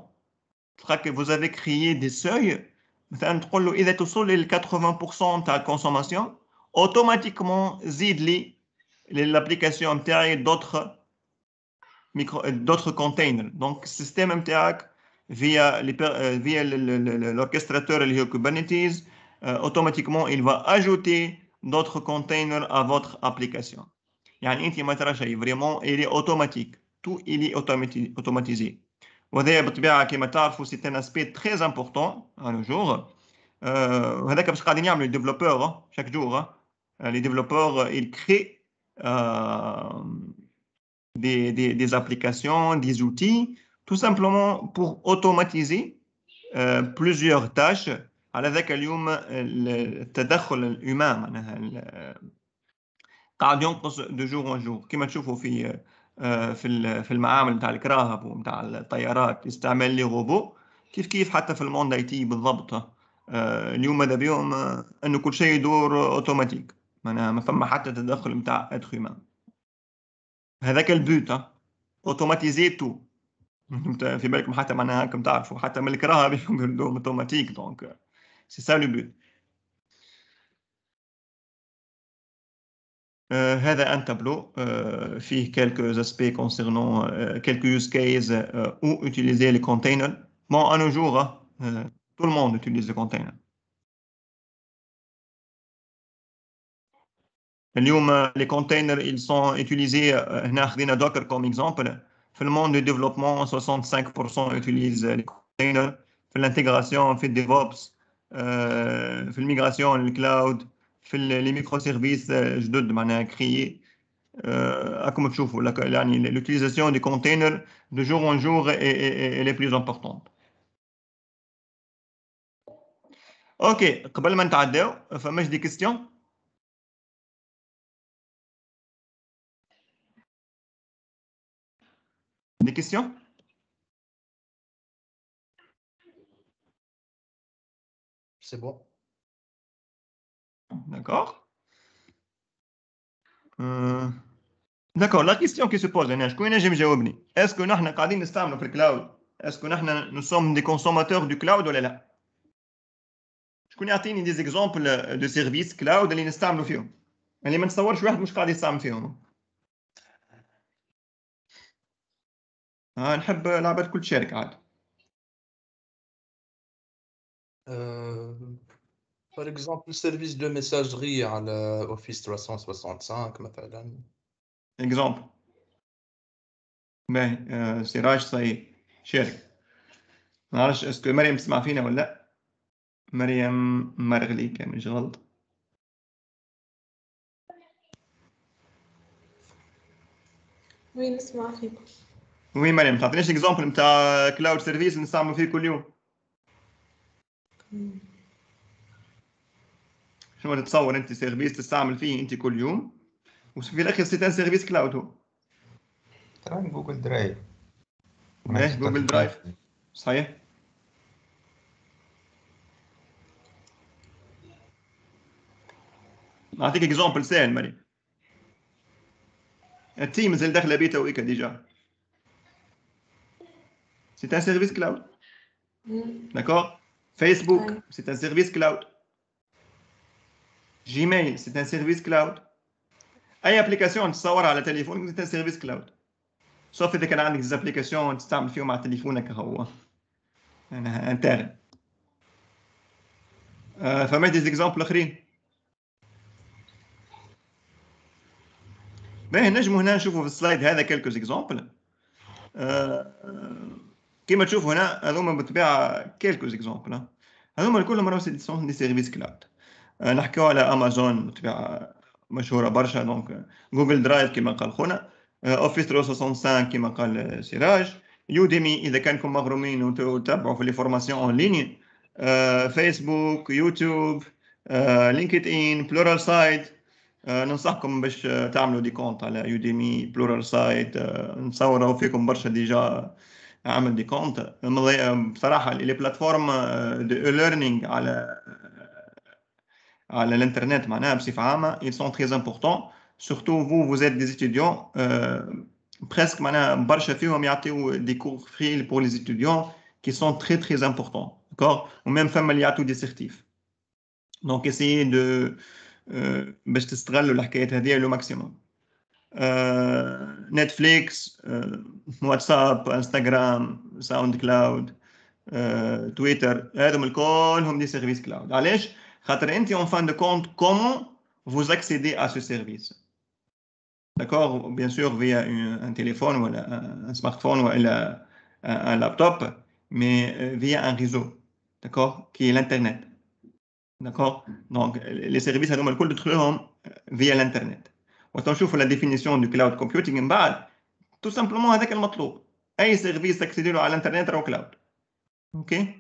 تلقاك vous avez créé des seuils مثلا تقول له اذا توصل لل 80% تاع الكونسوماسيون اوتوماتيكمون زيد لي للابليكاسيون نتاعي d'autres containers. donc السيستم نتاعك via l'orchestrateur اللي هو Kubernetes automatiquement il va ajouter d'autres containers à votre application. يعني انت ما ترى شيء فريمون il est automatique، tout il est automatisé. وهذا بالطبيعه كما تعرفوا سي ان اسبي تري امبورطون à nos jours. وهذاك باش قاعدين يعملوا الديفلوبور chaque jour. les développeurs ils créent des applications, des outils, tout simplement pour automatiser plusieurs tâches. على ذاك اليوم التدخل الهيومان معناها قاعد ينقص دو جور ان جور. كما تشوفوا في المعامل نتاع الكراهب ونتاع الطيارات استعمال لي روبو، كيف حتى في الموند اي تي بالضبط. اليوم ماذا بيهم انه كل شيء يدور اوتوماتيك، معناها ما فما حتى تدخل نتاع اتر هيومان. هذاك البوت اوتوماتيزي تو. في بالكم حتى معناها هاكم تعرفوا حتى من الكراهه بيكون يردوا اوتوماتيك دونك سي سا لو بوت. هذا ان تابلو فيه quelques aspects concernant quelques use cases où utiliser les containers. Bon, à nos jours, tout le monde utilise les containers. اليوم les containers ils sont utilisés. هنا خدينا Docker comme exemple. في le monde du développement 65% utilisent les containers. في l'intégration, في DevOps, في المigration, le cloud, في les microservices جدد معناها créés. comme تشوفوا يعني l'utilisation des containers de jour en jour est plus importante. اوكي قبل ما نتعداو فماش دي كيستيون؟ Des questions? C'est bon. D'accord. D'accord, la question qui se pose, est-ce que nous قاعدين نستعملوا في الكلاود؟ Est-ce que nous sommes des consommateurs du cloud ولا لا؟ شكون يعطيني des exemples de services cloud اللي نستعملوا فيهم؟ اللي ما نتصورش واحد مش قاعد يستعمل فيهم. نحب لعبة كل شركة عاد. Par exemple, le service de messagerie à Office 365 مثلا. Exemple. باهي سراج صحيح شركة. ما نعرفش اسكو مريم تسمع فينا ولا لا؟ مريم مرغلي كان مش غلط. وين نسمع فيكم؟ وين مريم تعطينيش اكزامبل نتاع كلاود سيرفيس نستعملوا فيه كل يوم. شنو تتصور انت سيرفيس تستعمل فيه انت كل يوم وفي الاخر سيت ان سيرفيس كلاود هو؟ ترى جوجل درايف. جوجل درايف صحيح. نعطيك اكزامبل سهل مريم. التيمز اللي داخله بيه تويكا ديجا c'est un service cloud. D'accord? Facebook, c'est un service cloud. Gmail, c'est un service cloud. أي application تصورها على تليفونك c'est un service cloud. sauf إذا كان عندك des applications تستعمل فيهم على تليفونك هو أنا interne. فما des exemples آخرين. باهي نجموا هنا نشوفوا في السلايد هذا quelques exemples. كما تشوفوا هنا هذوما بالطبيعه كيلكوز اكزامبل. هذوما كلهم راهو دي سيرفيس كلاود. نحكيو على امازون بالطبيعه مشهوره برشا. دونك جوجل درايف كما قال خونا، اوفيس 365 كما قال سراج، يوديمي اذا كانكم مغرومين وتتبعوا في لي فورماسيون اون ليني، فيسبوك، يوتيوب، لينكد ان، بلورال سايت. ننصحكم باش تعملوا دي كونت على يوديمي، بلورال سايت. نصوروا فيكم برشا ديجا عمل دي كونت. بصراحه لي بلاتفورم دو ليرنينغ على الانترنت معناها بصفه عامه ils sont très importants. surtout vous êtes des étudiants. presque معناها برشا فيهم يعطيو دي cours free pour les étudiants qui sont très très importants. d'accord? ou même فما اللي يعطيو دي سيرتيف. donc essayez de باش تستغلوا الحكايات هذه لو ماكسيموم. نتفليكس، واتساب، انستغرام، ساوند كلاود، تويتر، هذوم الكل هم دي سيرفيس كلاود. علاش؟ خاطر انت اون فان دو كونت كومون vous accédez à ce service. d'accord? bien sûr via un téléphone ou un smartphone ou un laptop, mais via un réseau, d'accord, qui est l'internet. d'accord? donc les services هذوما الكل تدخلوهم via l'internet. وتنشوفوا لا ديفينيسيون دو كلاود كومبيوتينغ من بعد تو سامبلومون هذاك المطلوب. اي سيرفيس تكسيدي له على الانترنت راهو كلاود. اوكي؟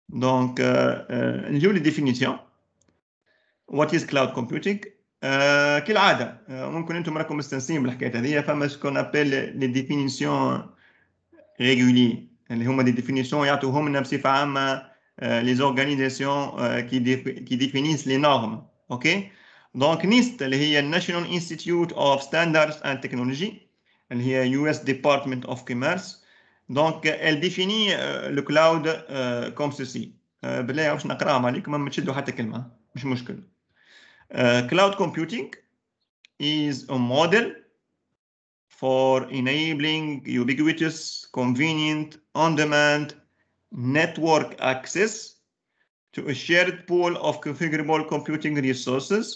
دونك نجيو لي ديفينيسيون. وات از كلاود كومبيوتينغ؟ كالعاده ممكن انتم راكم مستنسين بالحكايه هذه. فما سكون ابل لي ديفينيسيون ريغولي اللي هما دي ديفينيسيون يعطوهم لنا بصفه عامه les organisations qui définissent les normes. OK? Donc NIST اللي هي National Institute of Standards and Technology اللي هي US Department of Commerce. Donc elle définit le cloud comme ceci. بالله باش نقراهم عليكم ما تشدوا حتى كلمة مش مشكل. Cloud computing is a model for enabling ubiquitous, convenient, on-demand network access to a shared pool of configurable computing resources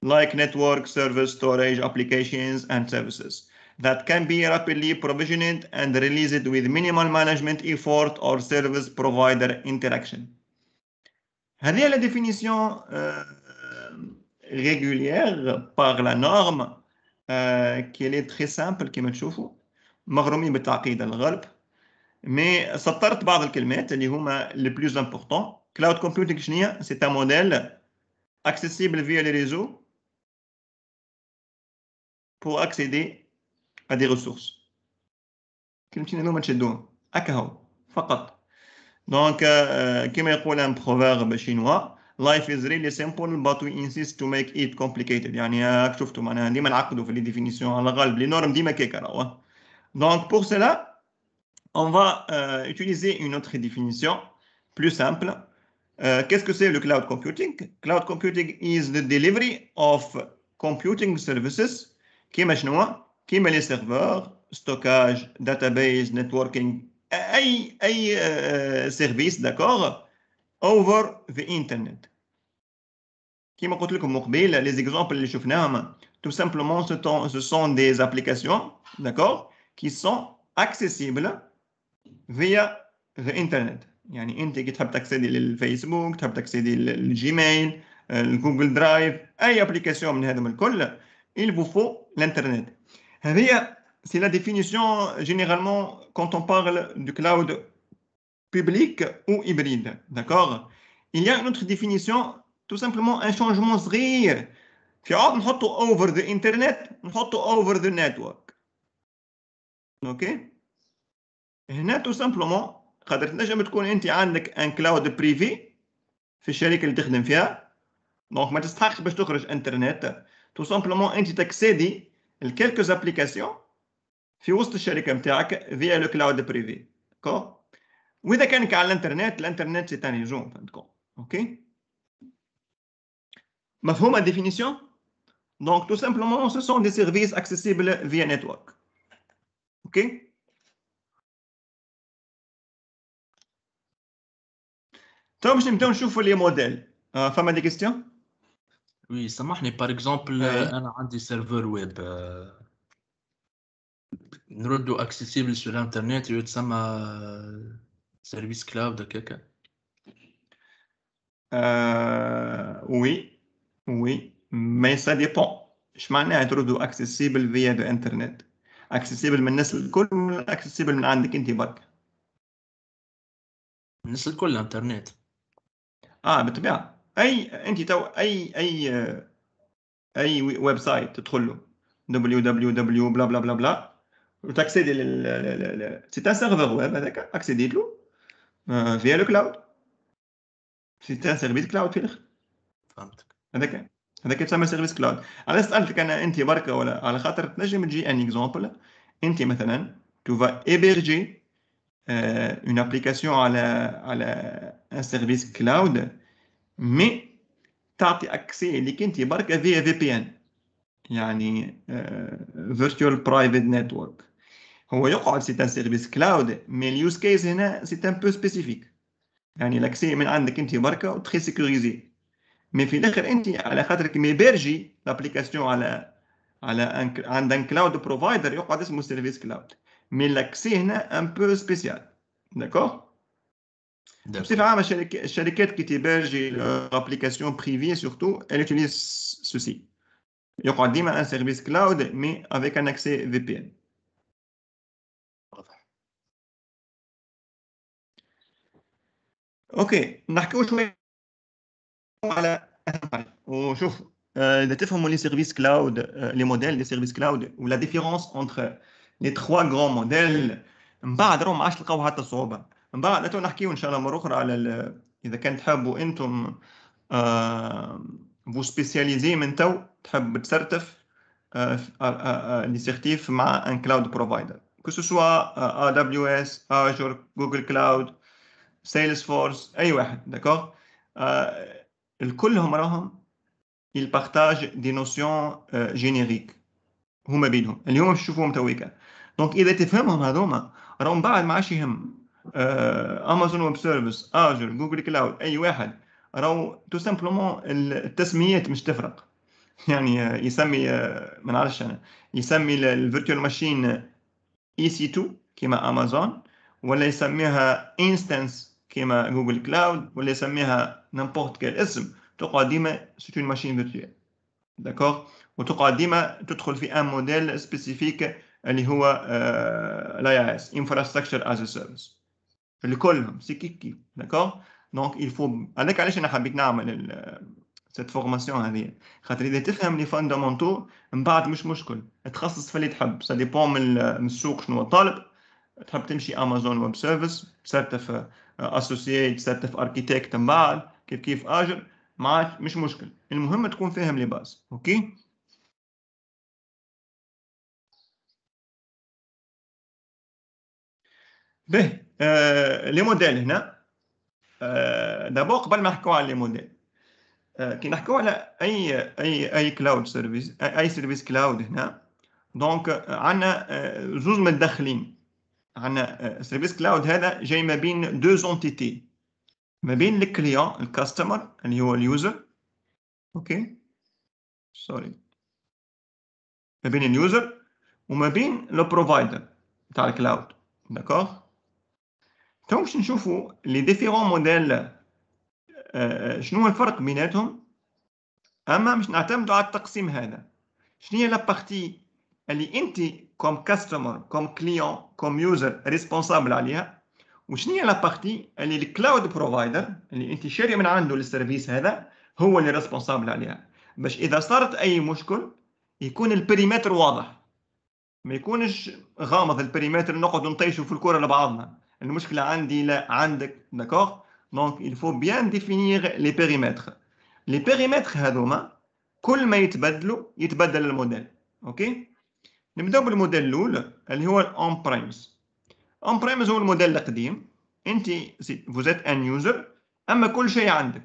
like network, server, storage, applications, and services that can be rapidly provisioned and released with minimal management effort or service provider interaction. هذه la définition régulière par la norme qui est très simple كما تشوفوا مغرومين بالتعقيد الغرب mais سطرت بعض الكلمات اللي هما les plus importants. Cloud computing شنية؟ c'est un modèle accessible via les réseaux pour accéder à des ressources. كلمتين هذوما تشدوهم هكا هو فقط. Donc كما يقول un proverbe chinois life is really simple but we insist to make it complicated. يعني هاك شفتوا معناها ديما نعقدوا في les définitions على الغالب les normes ديما كيكا راهو. Donc pour cela on va utiliser une autre définition plus simple. Qu'est-ce que c'est le cloud computing? Cloud computing is the delivery of computing services كيما شنو؟ كيما les serveurs, stockage, database, networking, أي service d'accord over the internet. كيما قلت لكم من قبيل les exemples اللي شفناهم tout simplement ce sont des applications d'accord qui sont accessibles via the internet. يعني انت كي تحب تاكسيدي للفيسبوك تحب تاكسيدي للجيميل الجوجل درايف اي ابليكاسيون من هذم الكل il vous faut l'internet. هذه c'est la définition généralement quand on parle du cloud public ou hybride, d'accord? Il y a une autre définition, tout simplement un changement صغير في عوض نحطه over the internet نحطه over the network. اوكي؟ هنا tout simplement قادر تنجم تكون انت عندك ان كلاود بريفي في الشركه اللي تخدم فيها دونك ما تستحقش باش تخرج انترنت تو سامبلومون انت تاكسيدي لكالكوز ابليكاسيون في وسط الشركه نتاعك فيا لو كلاود بريفي داكور واذا كانك على الانترنت سي تاني جون فهمتكم اوكي مفهوم الديفينيسيون دونك تو سامبلومون سو سون دي سيرفيس اكسيسيبل فيا نتورك اوكي تو باش نبداو نشوفوا لي موديل فما دي كيستيون وي سامحني بار اكزومبل انا عندي سيرفر ويب نردو اكسيسيبل sur الانترنت يتسمى سيرفيس كلاود هكاك وي مي سا ديبون اش معناها تردو اكسيسيبل فيا دو انترنت اكسيسيبل من الناس الكل ولا اكسيسيبل من عندك انت برك الناس الكل الانترنت بالطبيعه انت تو اي ويب سايت تدخل له www بلا بلا بلا بلا وتاكسيدي سي ان سيرفر ويب هذاك اكسيدي له فيا لو كلاود سي ان سيرفيس كلاود في الاخر فهمتك هذاك يسمى سيرفيس كلاود. انا سالتك انا انت بركه ولا على خاطر تنجم تجي ان اكزومبل انت مثلا تو فا ايبرجي une application على un service cloud mais تعطي accès لك انت برك via VPN يعني virtual private network هو يقعد c'est un service cloud mais اليوز كيس هنا c'est un peu spécifique يعني الاكسي من عندك انت بركه وتري سيكوريزي mais في الاخر انت على خاطرك ميبرجي l'application على عند un cloud provider يقعد اسمه service cloud mais l'accès هنا un peu spécial d'accord بصفة عامة الشركات qui تبرجي l'application privée surtout elle utilise ceci يقعد ديما un service cloud mais avec un accès VPN. اوكي نحكيو شوية على وشوف إذا تفهموا les services cloud les modèles des services cloud ou la différence entre les trois grands modèles من بعد راهو ما عادش تلقاو حتى صعوبة من بعد نحكيو ان شاء الله مره اخرى على اذا كان تحبوا انتم vous spécialisez من تو تحب تسرتف les certifs مع un cloud provider que ce soit AWS, Azure, Google Cloud, Salesforce اي واحد d'accord الكلهم راهم ils partagent des notions génériques هما بينهم اللي هما بتشوفوهم تويكا دونك اذا تفهمهم هذوما راهم بعد ما عادش يهم امازون ويب سيرفيس اجر جوجل كلاود اي واحد راهو تو سامبلومون التسميات مش تفرق يعني يسمي ما نعرفش انا يسمي الفيرتوال ماشين EC2 كما امازون ولا يسميها انستنس كما جوجل كلاود ولا يسميها نيمبورت كيل اسم تقعد ديما سيت اون ماشين فيرتوال داكوغ وتقعد ديما تدخل في ان موديل سبيسيفيك اللي هو الاي اس انفراستراكشر از ا سيرفيس لكلهم سي كيف داكوغ دونك il faut هذاك علاش انا حبيت نعمل سيت فورماسيون هذه خاطر اذا تفهم لي فاندامونتو من بعد مش مشكل تخصص في اللي تحب سا ديبون من السوق شنو طالب تحب تمشي امازون ويب سيرفيس سيرتيف اسوسييت سيرتيف اركيتكت من بعد كيف اجر ما مش مشكل المهم تكون فاهم لي باز اوكي به لي موديل هنا دابا قبل ما نحكوا على لي موديل كي نحكوا على اي كلاود سيرفيس اي سيرفيس كلاود هنا دونك عندنا زوج متدخلين عندنا سيرفيس كلاود هذا جاي ما بين دو زونتيتي ما بين الكليون الكاستمر اللي هو اليوزر اوكي سوري ما بين اليوزر وما بين لو بروفايدر تاع الكلاود داكوغ تو باش نشوفوا لي ديفيرون موديل شنو هو الفرق بيناتهم اما مش نعتمدوا على التقسيم هذا شنو هي لا بارتي اللي انت كوم كاستمر كوم كليون كوم يوزر ريسبونسابل عليها وشنو هي لا بارتي اللي الكلاود بروفايدر اللي انت شاري من عنده السيرفيس هذا هو اللي ريسبونسابل عليها باش اذا صارت اي مشكل يكون البريمتر واضح ما يكونش غامض البريمتر نقعد نطيشوا في الكره لبعضنا المشكله عندي لا عندك داكوغ دونك il faut bien définir les périmètres les périmètres هذوما كل ما يتبدل الموديل اوكي نبداو بالموديل الاول اللي هو الاون برايمز اون برايمز هو الموديل القديم انت vous êtes un user اما كل شيء عندك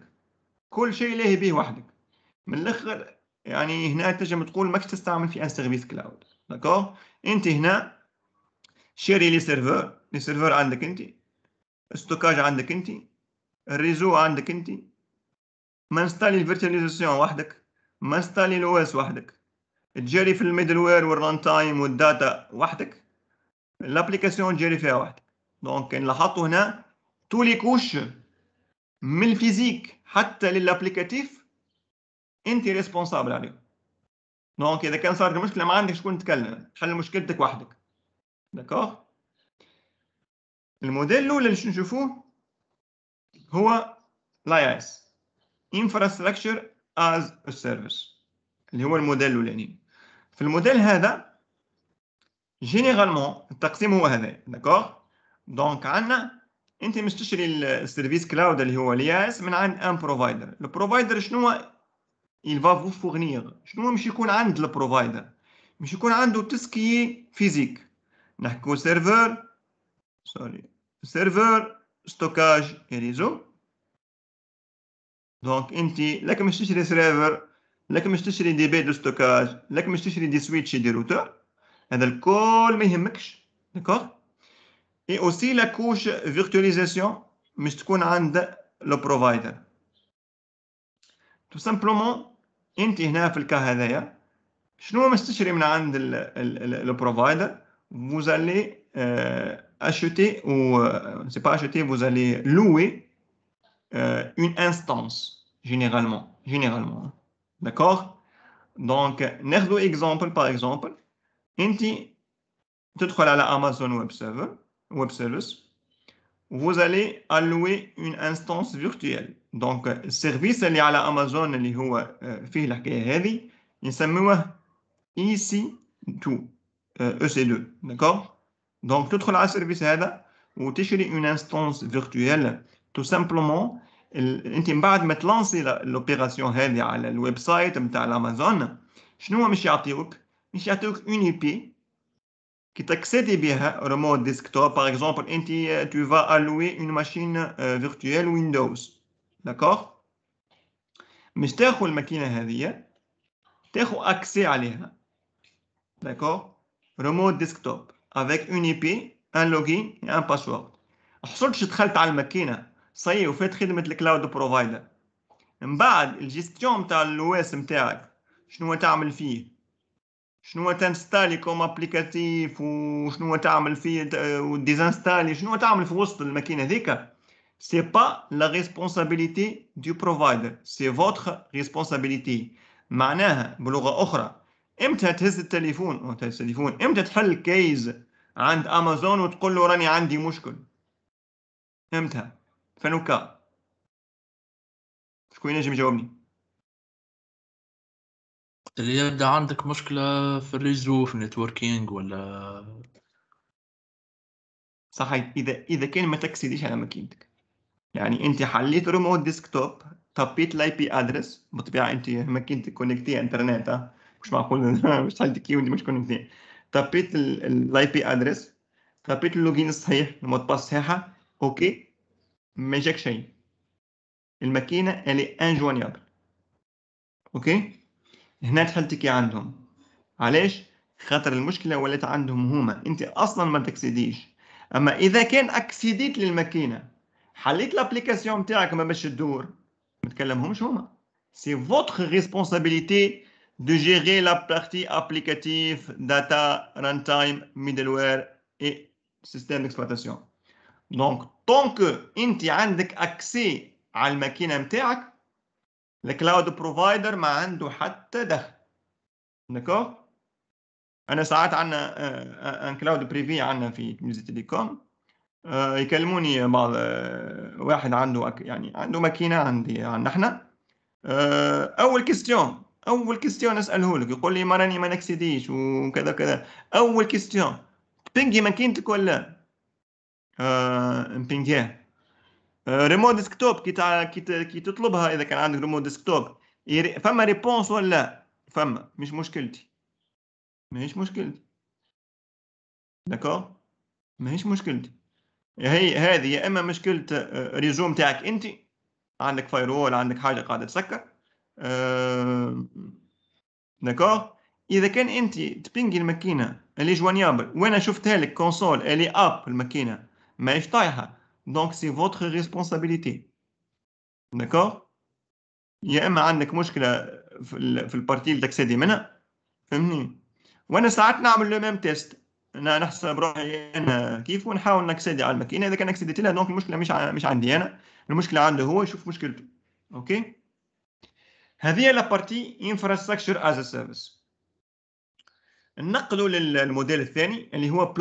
كل شيء لاهي به وحدك من الاخر يعني هنا تنجم تقول ماكش تستعمل في ان سيرفيس كلاود داكوغ انت هنا شاري لي سيرفور عندك انت ستوكاج عندك انت الريزو عندك انت ما انستالي الفيرتواليزاسيون وحدك ما انستالي الاو اس وحدك تجري في الميدل وير والران تايم والداتا وحدك الابليكاسيون تجري فيها وحدك دونك نلاحظوا هنا تو لي كوش من الفيزيك حتى للابليكاتيف انت ريسبونسابل عليه دونك اذا كان صارت مشكله ما عندك شكون تتكلم تحل مشكلتك وحدك داكوغ الموديل الاول اللي نشوفوه هو الاي اس infrastructure as a service اللي هو الموديل الاولاني في الموديل هذا جينيرالمون التقسيم هو هذا داكوغ دونك عندنا انت مش تشتري السيرفيس كلاود اللي هو الاي اس من عند ان بروفايدر البروفايدر شنو هو il va vous fournir شنو مش يكون عند البروفايدر مش يكون عنده تسكي فيزيك نحكوا سيرفر ستوكاج ريزو دونك انت لك مش تشتري سيرفر لك مش تشتري دي بي دو ستوكاج لك مش تشتري دي سويتش دي روتور هذا الكل ما يهمكش داكوغ اي اوسي لا كوش فيرتواليزاسيون مش تكون عند لو بروفايدر تو سامبلومون انت هنا في الكا هذايا شنو مش تشتري من عند لو بروفايدر vous allez acheter ou c'est pas acheter vous allez louer une instance généralement d'accord donc ناخذ exemple par exemple انت تدخل على Amazon web service vous allez allouer une instance virtuelle donc السيرفيس اللي على امازون اللي هو فيه الحكايه هذه نسموه EC2 EC2 d'accord donc تدخل على السيرفيس هذا وتشري une instance virtuelle tout simplement. انت بعد ما تلانسي الاوبيراسيون هذه على الويب سايت نتاع الامازون، شنو مش يعطيوك؟ مش يعطيوك اون اي بي qui t'accède بها remote desktop. Par exemple, tu vas allouer une machine virtuelle Windows. D'accord? مش تاخذ الماكينة هذه، تاخذ accès عليها. D'accord? Remote desktop avec une IP, un login et un password. حصلتش دخلت على الماكينة صحيح وفات خدمة الكلاود بروفايدر. من بعد الجيستيون نتاع الاوس نتاعك شنو تعمل فيه؟ شنو تنستالي كوم ابليكاتيف وشنو تعمل فيه وديزانستالي، شنو تعمل في وسط الماكينه هذيك، سي با لا ريسبونسابيلتي دو بروفايدر، سي فوتر ريسبونسابيلتي. معناها بلغه اخرى، امتى تهز التليفون امتى تحل كيز عند امازون وتقول له راني عندي مشكل؟ امتى؟ فنوكا شكون ينجم يجاوبني؟ اللي يبدا عندك مشكلة في الريزو في النتوركينج ولا صحيح، اذا كان ما تكسيديش على ماكينتك، يعني انت حليت ريموت ديسكتوب، طبيت الاي بي ادرس، بالطبيعه انت ماكينتك كونكتي انترنت، مش معقول مش تحل كي وانت مش كونكتي. طبيت الاي بي ادرس، طبيت اللوجين الصحيح، المود باس صحيحه، اوكي، ما جاك شيء، الماكينه الي انجوانيابل. اوكي، هنا تحلتكي عندهم. علاش؟ خاطر المشكله ولات عندهم هما، انت اصلا ما تكسيديش. اما اذا كان اكسيديت للماكينه، حليت الابليكاسيون نتاعك ما باش تدور، ما تكلمهمش هما. سي فوتر ريسبونسابيلتي دو جيري لا بارتي ابليكاتيف داتا ران تايم ميدل وير اي سيستم ديكسبلواتاسيون. دونك طونك انت عندك اكسي على الماكينه نتاعك، الكلاود بروفايدر ما عنده حتى دخل. داكور؟ انا ساعات عندنا ان كلاود بريفي عندنا في تونس تيليكوم، يكلموني بعض واحد عنده يعني عنده ماكينه عندنا احنا، اول كيستيون اساله لك يقول لي ما راني ما نكسيديش وكذا كذا. اول كيستيون بينجي ماكينتك ولا بينجيها ريموت ديسكتوب كي تطلبها، اذا كان عندك ريموت ديسكتوب فما ريبونس ولا فما، مش مشكلتي، ماهيش مشكلتي. داكور، ماهيش مشكلتي. هي هذه يا اما مشكله ريزوم تاعك انت، عندك فايرول، عندك حاجه قاعده تسكر. داكور، اذا كان انت تبينجي الماكينه اللي جوانيابل وانا شفتها لك كونسول اللي اب الماكينه ماهيش طايحه، دونك سي فوتر ريسبونسابيلتي. داكور، يا اما عندك مشكله في البارتي اللي تكسدي منها، فهمني. وانا ساعات نعمل لو ميم تيست، انا نحسب روحي انا كيف ونحاول نكسدي على الماكينه، اذا كان اكسديت لها دونك المشكله مش عندي انا، المشكله عنده هو، يشوف مشكلته. اوكي، هذه لا بارتي انفراستراكشر از ا سيرفيس. ننقلوا للموديل الثاني اللي هو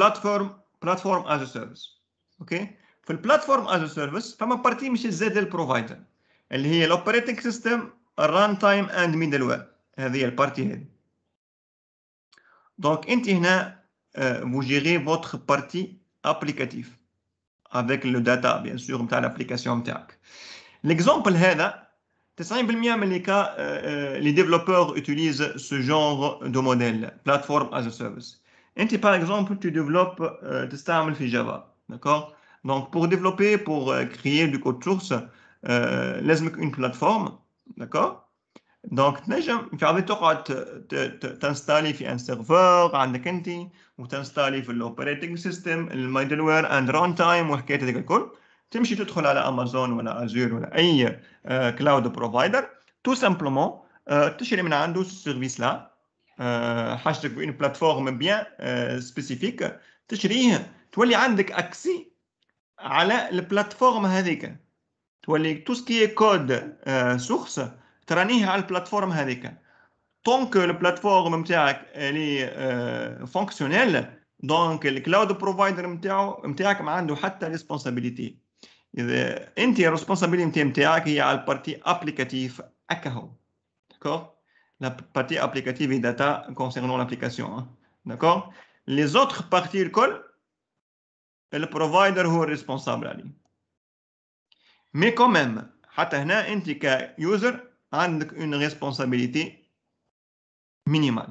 بلاتفورم از ا سيرفيس. اوكي، في البلاتفورم از ا سيرفيس فما بارتي مش زاد البروفايدر اللي هي الاوبريتنج سيستم، الران تايم اند ميدل وير، هذه البارتي هذه. Donc, vous gérez votre partie applicative avec le data, bien sûr, de l'application. L'exemple, 90% من les cas, les développeurs utilisent ce genre de modèle, platform as a service. Et par exemple, tu développes في Java, d'accord? Donc, pour développer, pour créer du code source, لازمك une plateforme, d'accord? دونك تنجم في عادي تقعد تنستالي في ان سيرفر عندك انت، وتنستالي في الاوبريتنج سيستم، الميدل وير اند ران تايم وحكايه هذيك الكل. تمشي تدخل على امازون ولا ازور ولا اي كلاود بروفايدر، تو سامبلومون تشري من عنده السيرفيس لا، حاجتك بين بلاتفورم بيان سبيسيفيك تشريه، تولي عندك اكسي على البلاتفورم هذيك، تولي تو سكي كود سورس ترانيه على البلاتفورم هذيك. طونك البلاتفورم نتاعك اللي فونكسيونيل، دونك الكلاود بروفايدر نتاعك ما عنده حتى ريسبونسابيلتي. اذا انت الريسبونسابيلتي نتاعك هي على البارتي ابليكاتيف اكاهو، داكور، لا بارتي ابليكاتيف داتا كونسيرنون لابليكاسيون، داكور. لي زوتر بارتي الكل البروفايدر هو الريسبونسابل عليه. مي كوميم حتى هنا انت كيوزر عندك اون ريسبونسابيلتي مينيمال.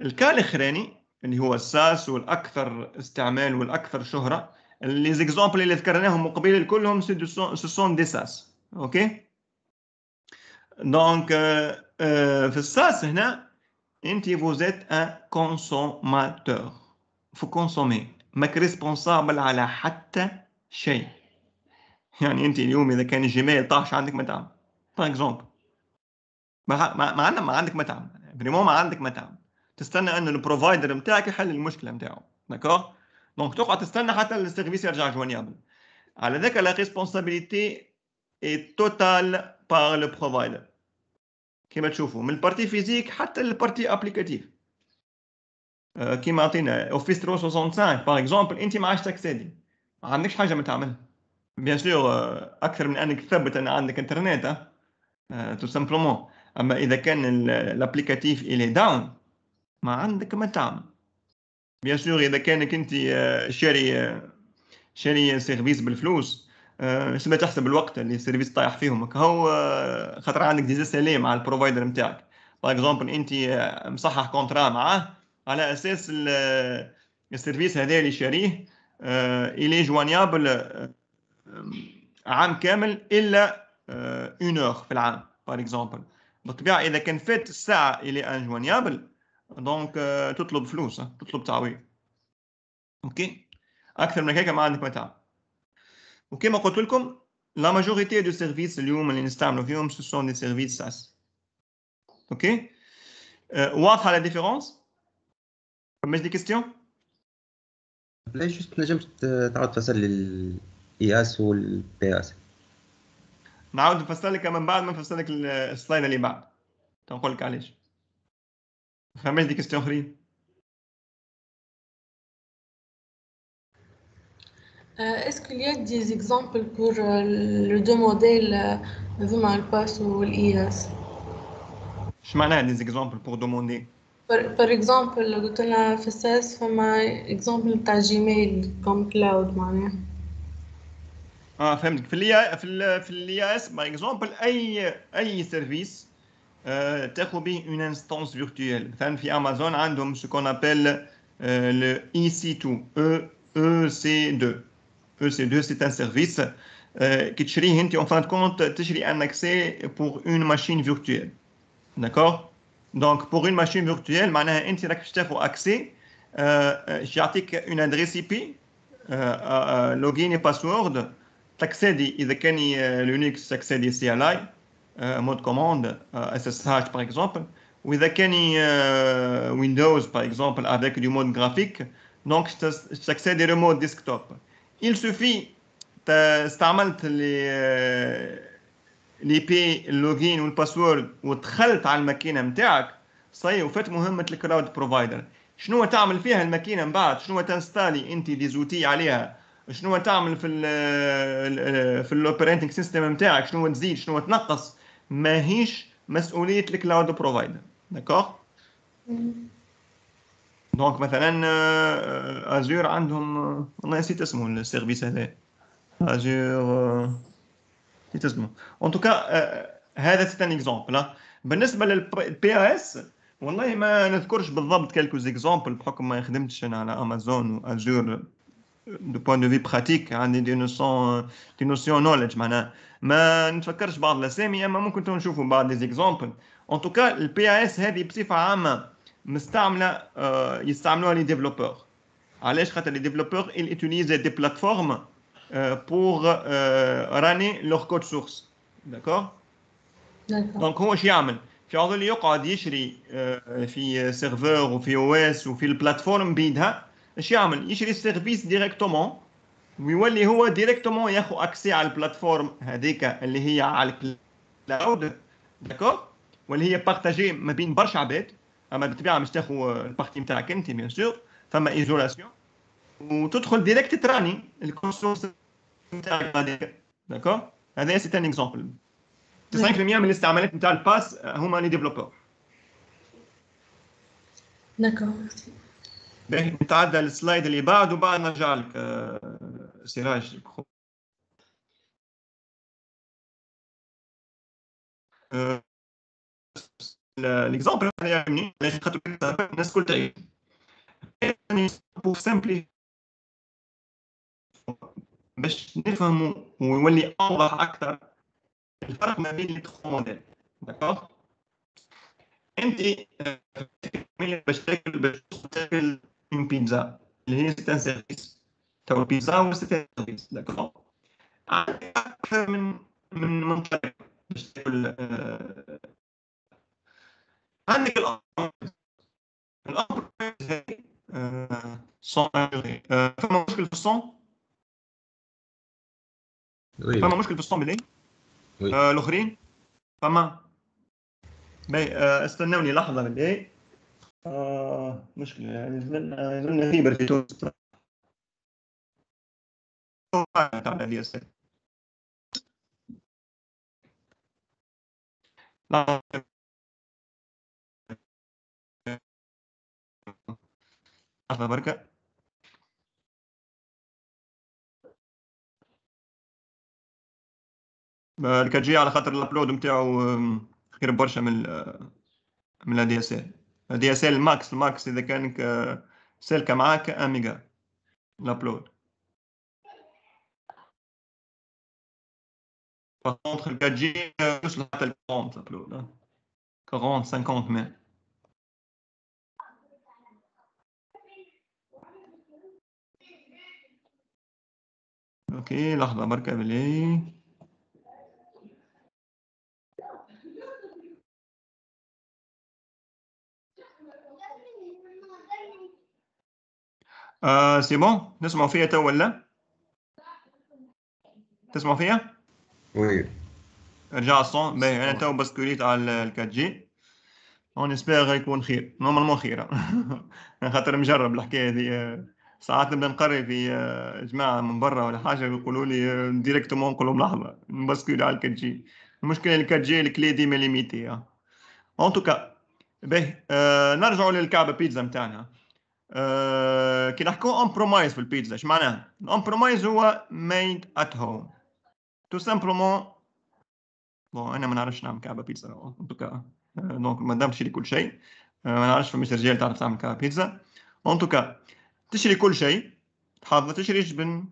الكا الاخراني اللي هو الساس والاكثر استعمال والاكثر شهره، لي زيكزامبل اللي ذكرناهم من قبيل كلهم سو سون دي ساس. اوكي دونك في الساس هنا انت فوزيت ان كونسوماتور، فو كونسومي، ماك ريسبونسابل على حتى شيء. يعني انت اليوم اذا كان الجيميل طاح عندك مطعم باغ اكزومبل، ما عندك مطعم فريمون، ما عندك مطعم، تستنى ان البروفايدر نتاعك يحل المشكله نتاعو. داكور دونك تقعد تستنى حتى السيرفيس يرجع جوانيابل. على ذاك لا ريسبونسابيلتي اي توتال باغ لو بروفايدر، كيما تشوفوا من البارتي فيزيك حتى للبارتي ابليكاتيف. كيما عطينا اوفيس 365 باغ اكزومبل، انت ما عادش تاكسيدي، ما عندكش حاجه ما تعملها. بيان سور اكثر من انك تثبت ان عندك انترنت تو سامبلومون. اما اذا كان الابليكاتيف الي داون ما عندك ما تعمل. بيان سور اذا كانك انت شاري سيرفيس بالفلوس، سما تحسب الوقت اللي السيرفيس طايح فيهم هو خاطر عندك دي سالي مع البروفايدر نتاعك. باغ اكزومبل انت مصحح كونترا معاه على اساس السيرفيس هذا اللي شاريه الي جوانيابل عام كامل الا 1 اور في العام باغ اكزومبل. بالطبيعه اذا كان فات الساعه الي انجوانيابل دونك تطلب فلوس، تطلب تعويض. اوكي اكثر من هيك ما عندك متاع. وكما قلت لكم لا ماجوريتي دو سيرفيس اليوم اللي نستعملوا فيهم سو سون دي سيرفيس ساس. اوكي واضحه لا ديفيرونس؟ فماش دي كيستيون؟ لا جوست نجمت تعاود تفسر لي الاي اس والبي اس؟ نعاود نفسر لك من بعد ما نفسر لك السلايد اللي بعد تنقول لك علاش. فماش دي كيستيون اخرين؟ Est-ce qu'il y a des exemples pour les deux modèles, le PAS ou l'IS? اش معناها دي زيكزامبل بور دوموندي؟ Par exemple, قلت لنا في الساس فما اكزامبل بتاع جيميل كوم كلاود معناها. فهمتك. في الاي اس باغ اكزومبل اي سيرفيس تاخذ به اون انستانس فيرتويال. مثلا في امازون عندهم سو كون ابل لو اي سي 2 EC2. EC2 c'est un service qui تشريه انت en fin de compte تشري un accès pour une machine virtuelle. D'accord? Donc pour une machine virtuelle معناها انت راك باش تاخذ accès يعطيك une adresse IP login et password تاكسيدي اذا كان لينكس تاكسيدي CLI مود كوموند SSH par exemple. واذا كان Windows par exemple avec du mode graphique donc تاكسيدي remote desktop. Il suffit استعملت لي بي اللوجين والباسورد ودخلت على الماكينه نتاعك صاي وفات مهمه الكلاود بروفايدر. شنو تعمل فيها الماكينه من بعد؟ شنو تنستالي انت دي زوتي عليها؟ شنو تعمل في الاوبريتنج سيستم نتاعك؟ شنو تزيد شنو تنقص؟ ماهيش مسؤوليه الكلاود بروفايدر. داكوغ؟ دونك مثلا ازور عندهم والله نسيت اسمه السيرفيس هذا ازور نسيت اسمه. ان توكا هذا سيت ان اكزومبل. بالنسبه للبي اس والله ما نذكرش بالضبط كالكو زيكزومبل بحكم ما خدمتش انا على امازون وازور دو بوين دو في براتيك. عندي دي نوسيون نوليدج معناها ما نتفكرش بعض الاسامي اما ممكن نشوفوا بعض دي زيكزومبل. ان توكا البي اس هذه بصفه عامه مستعمله يستعملوها لي ديفلوبور. علاش؟ خاطر لي ديفلوبور ils utilisent des plateformes pour runner leur code source. d'accord donc هو ايش يعمل؟ في عضل يقعد يشري في سيرفر وفي او اس وفي البلاتفورم بيدها. ايش يعمل؟ يشري السيرفيس ديريكتومون ويولي هو ديريكتومون ياخذ اكسي على البلاتفورم هذيك اللي هي على الكلاود. داكور واللي هي بارتاجي ما بين برشا عباد. اما بالطبيعه مش تاخذ البارتي نتاعك انت بيان سور فما ايزولاسيون وتدخل ديريكت تراني الكونسورس نتاعك هذيك. داكور هذا سي ان اكزومبل. 90% من الاستعمالات نتاع الباس هما لي ديفلوبور. داكور باهي نتعدى السلايد اللي بعد وبعد نرجع لك سراج. الاكزامبل اللي يعجبني علاش خاطر الناس الكل تعيش يعني بور سامبلي باش نفهموا ويولي اوضح اكثر الفرق ما بين لي تخو موديل. داكوغ انت باش تاكل اون بيتزا اللي هي سيت ان سيرفيس تو بيتزا و سيت ان سيرفيس. داكوغ عندك اكثر من طريقه باش تاكل. عندك الامر صون فما مشكل في الصون. فما مشكل في الصون بالله. الاخرين فما باهي استنوني لحظه بالله. مشكله يعني زلنا فيبر في تونس على اليسار. لحظه بركه. الكاتجي على خاطر الابلود نتاعو خير برشا من الدي اس ال. الدي اس ال الماكس اذا كانك سالكه معاك 1 ميجا الابلود. فونتر الكاتجي يوصل حتى ل 40 الابلود 40 50 ميم. اوكي لحظه بركه بلي. سي بون نسمعوا فيها تو ولا تسمعوا فيها؟ وي رجع الصون. باهي انا تو بسكوليت على الكات جي اون اسبيغ يكون خير. نورمالمون خير خاطر مجرب الحكايه هذه. ساعات نبدا نقري في جماعه من برا ولا حاجه يقولوا لي ديريكتومون نقول لهم لحظه نبسكولي على الكات جي. المشكله الكات جي الكلي ديما ليميتي. اون توكا باهي نرجعوا للكعبه بيتزا نتاعنا. كي نحكوا اون برومايز في البيتزا اش معناها؟ اون برومايز هو ميد ات هوم تو سامبلومون. بون انا ما نعرفش نعمل كعبه بيتزا اون توكا دونك ما دامش لي كل شيء ما نعرفش فماش رجال تعرف تعمل كعبه بيتزا. اون توكا تشري كل شيء تحضر. تشري جبن،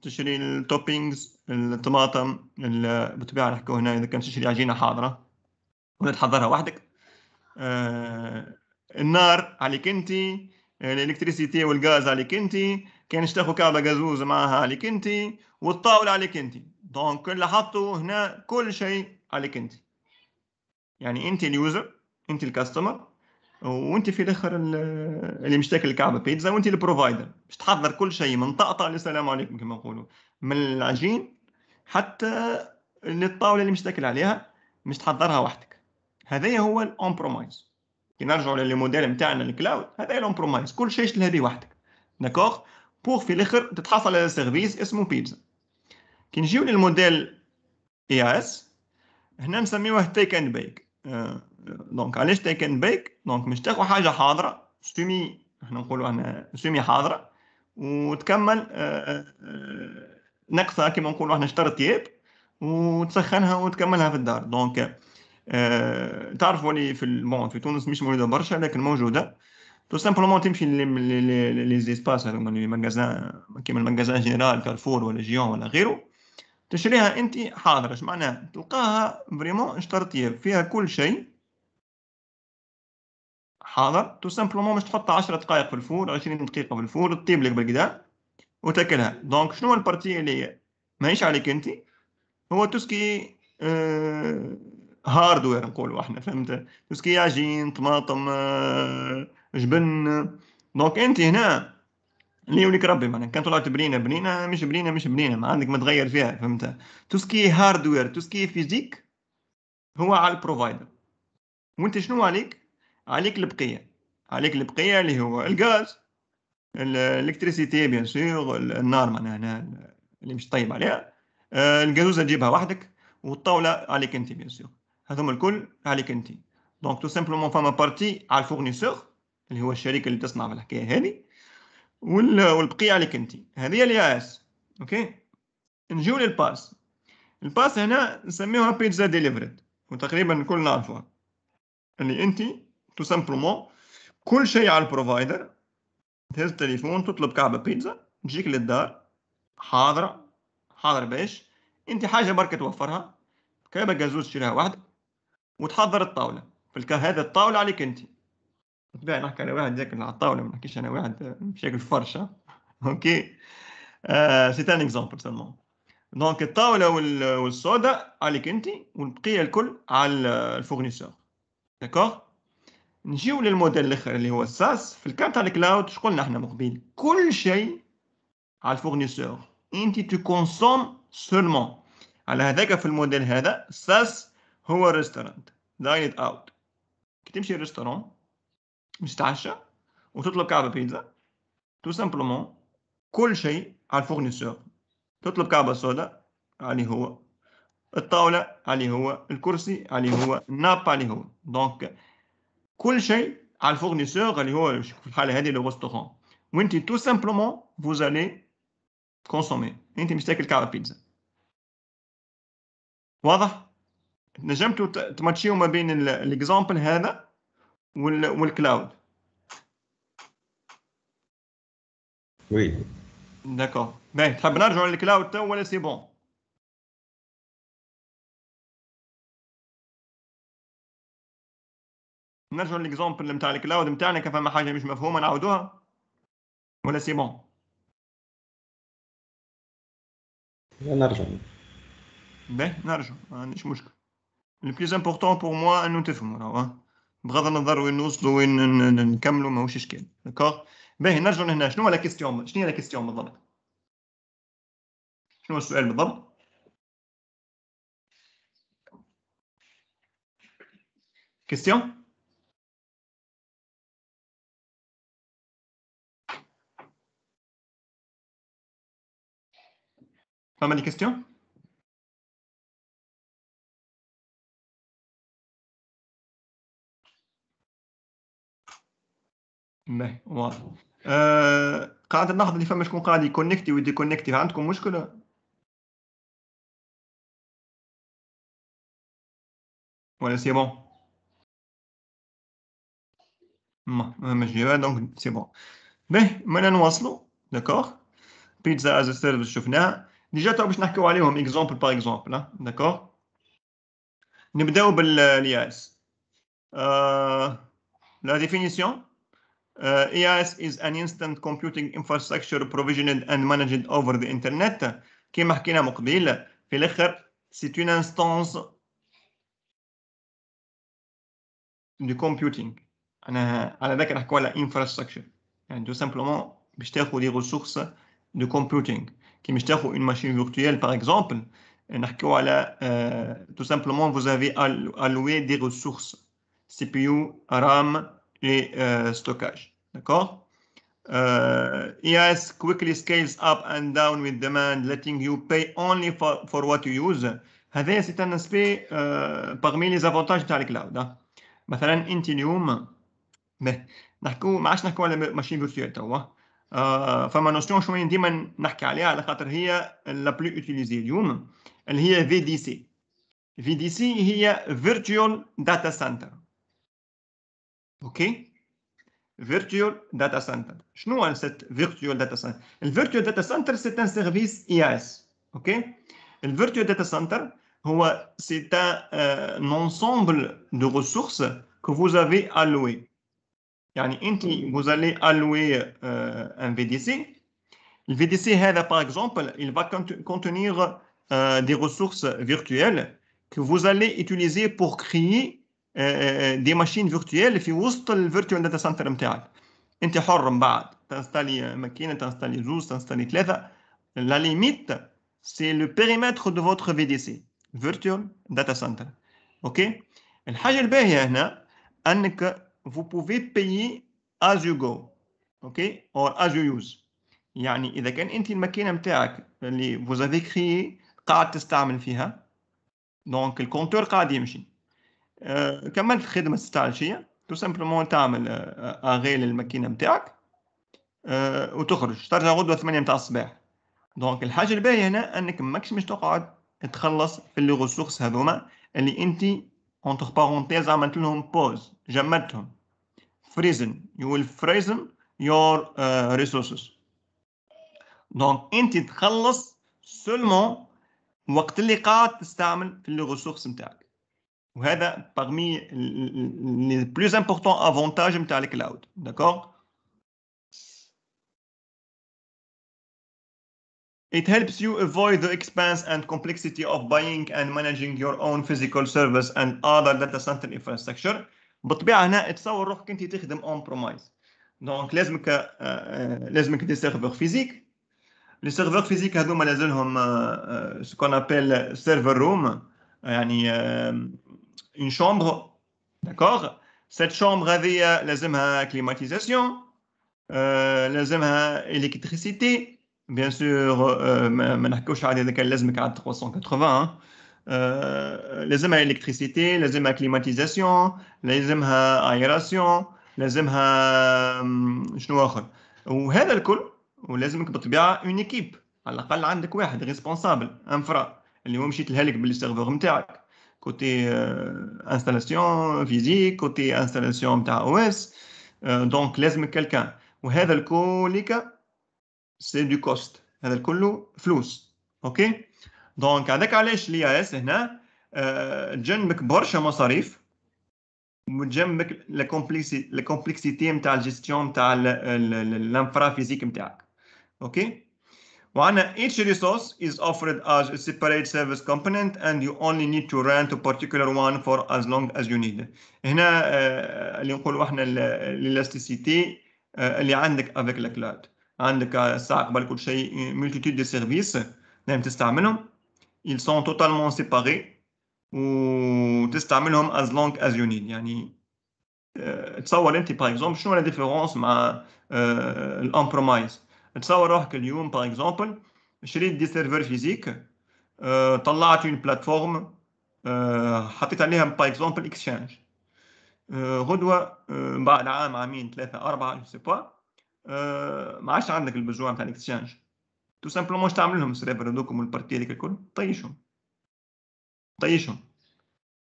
تشري التوبينجز، الطماطم بالطبيعه نحكوا هنا اذا كان تشري عجينه حاضره ولا تحضرها وحدك. النار عليك انت، الالكتريسيتي والغاز عليك انت، كان تاخذ كعبه غازوز معها عليك انت، والطاوله عليك انت. دونك اللي حطوا هنا كل شيء عليك انت. يعني انت اليوزر، انت الكاستمر، وانت في الاخر اللي مش تاكل الكعبه بيتزا، وانت البروفايدر مش تحضر كل شيء من طقطقه للسلام عليكم كما نقولوا، من العجين حتى للطاوله اللي مش تاكل عليها مش تحضرها وحدك. هذا هو الاون برومايز. كي نرجعوا للموديل نتاعنا الكلاود، هذا الاون برومايز كل شيء تشتري به وحدك. داكوغ بوغ في الاخر تتحصل على سيرفيس اسمه بيتزا. كي نجيو للموديل اي اس هنا نسميوه تيك اند بيك. دونك علاش تيك اند بيك؟ دونك مش تاخذ حاجه حاضره سومي، احنا نقولوا احنا سومي حاضره وتكمل نقصها كما نقولوا احنا شطر طياب وتسخنها وتكملها في الدار. دونك تعرفوا لي في تونس مش موجوده برشا لكن موجوده. تو سامبلومون تمشي لي زيسباس هذوما لي ماغازان كيما الماغازان جينيرال كارفور ولا جيون ولا غيره، تشريها انت حاضره. اش معناها؟ تلقاها فريمون اشترطيه فيها كل شيء حاضر. تو سامبلومون باش تحطها 10 دقائق في الفور، 20 دقيقه في الفور، تطيب لك بالكدا وتاكلها. دونك شنو البارتي اللي ماهيش عليك انت؟ هو توسكي هاردوير نقولوا احنا، فهمت؟ توسكي عجين، طماطم، جبن. دونك انت هنا اللي يوليك ربي معناها كان طلعت بنينه مش بنينه ما عندك ما تغير فيها، فهمت؟ توسكي هاردوير توسكي فيزيك هو على البروفايدر. وانت شنو عليك؟ عليك البقيه اللي هو الغاز، الالكتريسيتي بيان سور، النار معناها هنا اللي مش طيب عليها، الجازوزه تجيبها وحدك، والطاوله عليك انت بيان سور. هذوما الكل عليك انت. دونك تو سامبلومون فما بارتي على الفورنيسور اللي هو الشركه اللي تصنع في الحكايه هذه، والبقيه عليك انت. هذه هي الياس. اوكي، نجيو للباس. الباس هنا نسميوها بيتزا ديليفرد، وتقريبا الكل نعرفوها، اللي انت تو سامبلومون كل شيء على البروفايدر، تهز التليفون تطلب كعبه بيتزا تجيك للدار حاضره. حاضر باش انت حاجه بركه توفرها، كعبه جازوز تشريها واحده وتحضر الطاوله. في الكا هذا الطاوله عليك انت. طبيعي نحكي على واحد ياكل على الطاوله، ما نحكيش انا واحد مش ياكل فرشه. اوكي، سي ان اكزامبل سولمون. دونك الطاوله والصودا عليك انت، والبقيه الكل على الفورنيسور. داكوغ. نجيو للموديل الاخر اللي هو الساس. في الكارت على الكلاود اش قلنا احنا مقبل؟ كل شيء على الفورنيسور، انت تو كونسوم سولمون. على هذاك في الموديل هذا الساس هو ريستورانت داينت اوت. كي تمشي ريستورون مش تعشى وتطلب كعبه بيتزا، تو سامبلومون كل شيء على الفورنيسور. تطلب كعبه سودا عليه هو، الطاوله عليه هو، الكرسي عليه هو، الناب عليه هو. دونك كل شيء على الفورنيسور اللي هو في الحاله هذه لو ريستورون، وانت تو سامبلومون فوز الي كونسومي. انت مش تاكل كعبه بيتزا. واضح؟ نجمتوا تماتشيو ما بين الاكزامبل هذا والكلاود. وي داكور. باهي، تحب نرجعوا للكلاود تو ولا سي بون؟ نرجعوا للاكزامبل نتاع الكلاود نتاعنا، كان فما حاجه مش مفهومه نعاودوها ولا سي بون؟ نرجع. باهي نرجع، ما عنديش مشكل. لو بليز امبورطون بور موا انه تفهموا راهو، بغض النظر وين نوصلوا وين نكملوا ماهوش اشكال. داكور. باهي نرجع لهنا. شنو هو لا كيستيون؟ شنو هي لا كيستيون بالضبط؟ شنو هو السؤال بالضبط؟ كيستيون؟ فما دي كيستيون؟ باهي واضح. قاعد نلاحظ اللي فما شكون قاعد يكونكتي ويديكونكتي. عندكم مشكله ولا سي بون؟ ما جيبها دونك سي بون. باهي مانا نواصلوا. داكوغ. بيتزا از سيرفيس شفناها ديجا، تو باش نحكيو عليهم اكزامبل باغ اكزامبل. داكوغ. نبداو بالياس. La définition, EIS is an instant computing infrastructure provisioned and managed over the internet. كما حكينا من قبيل في الاخر c'est une instance du computing. انا على ذاك نحكوا على infrastructure، يعني tout simplement باش تاخذ des ressources de computing. كي باش تاخذ une machine virtuelle par exemple، نحكوا على tout simplement vous avez alloué des ressources CPU, RAM et stockage. D'accord. EIS quickly scales up and down with demand, letting you pay only for what you use. هذا c'est un aspect parmi les avantages تاع الكلاود. مثلا انت اليوم نحكوا ما عادش نحكوا على ماشين فيرتوال توا. فما نوسيون شويه ديما نحكي عليها على خاطر هي لا بلو اوتيليزي اليوم، اللي هي في دي سي. في دي سي هي فيرتوال داتا سنتر. اوكي، فيرتوال داتا سنتر. شنو هو cette فيرتوال داتا سنتر؟ الفيرتوال داتا سنتر c'est un service IaaS. اوكي، الفيرتوال داتا سنتر هو c'est un ensemble de ressources que vous avez alloué. يعني انت vous allez allouer un VDC. Le VDC هذا par exemple il va contenir des ressources virtuelles que vous allez utiliser pour créer des machines virtuelles في وسط الفيرتوال داتا سنتر نتاعك. انت حر من بعد تنستالي ماكينه، تنستالي زوز، تنستالي ثلاثه. La limite c'est le périmètre de votre VDC Virtual Data Center. اوكي. الحاجه الباهيه هنا انك vous pouvez payer as you go. اوكي، or as you use. يعني اذا كان انت الماكينه نتاعك اللي vous avez créé قاعد تستعمل فيها، دونك الكونتور قاعد يمشي. كملت الخدمه تاع الشيء تو سامبلومون تعمل اغي للماكينه نتاعك، وتخرج ترجع غدوه 8 متاع الصباح. دونك الحاجه الباهيه هنا انك ماكش مش تقعد تخلص في اللي ريسورس هذوما اللي انت اونتر بارونتيز عملت لهم بوز، جمدتهم. فريزن you will freeze your resources. دونك انت تخلص سولمون وقت اللي قاعد تستعمل في اللي ريسورس نتاعك. وهذا parmi les plus importants avantages نتاع الكلاود. داكور. It helps you avoid the expense and complexity of buying and managing your own physical service and other data center infrastructure. بالطبيعة هنا تصور روحك انت تخدم اون برومايز. دونك لازمك دي سيرفر فيزيك. لي سيرفر فيزيك هذوما لازمهم سكون ابل سيرفر روم، يعني اون شامبر. داكوغ. سيت شامبر هذه لازمها كليماتيزاسيون، لازمها الكتريسيتي بيان سور. ما نحكوش على اذا كان لازمك على 380. لازمها الكتريسيتي، لازمها كليماتيزاسيون، لازمها ايراسيون، لازمها شنو اخر. وهذا الكل ولازمك بالطبيعه اون ايكيب، على الاقل عندك واحد ريسبونسابل انفرا اللي هو مشيت لهالك بالسيرفر نتاعك، كوتي انستالاسيون فيزيك، كوتي انستالاسيون نتاع او اس. دونك لازمك كالكان. وهذا الكل سي دو كوست، هذا كله فلوس. اوكي. دونك هذاك علاش لي اس هنا تجنبك برشا مصاريف، وتجنبك لا كومبلكسيتي نتاع الجيستيون نتاع الانفرا فيزيك نتاعك. اوكي. وعندنا each resource is offered as a separate service component and you only need to rent a particular one for as long as you need. هنا اللي نقولوا احنا الالاستيسيتي اللي عندك avec la cloud. عندك الساعة قبل كل شيء multitude de services لازم تستعملهم. ils sont totalement séparés وتستعملهم as long as you need. يعني تصور انت باغ اكزومبل شنو لا ديفيرونس مع الان برومايز. تصور روحك اليوم باغ اكزومبل شريت دي سيرفر فيزيك، طلعت اون بلاتفورم، حطيت عليها باغ اكزومبل اكسشينج. غدوه بعد عام عامين ثلاثه اربعه جو سي با ما عادش عندك البزوع نتاع الاكسشينج. تو سامبلومون تعمل لهم السيرفر هذوكم والبارتي هذيك الكل طيشهم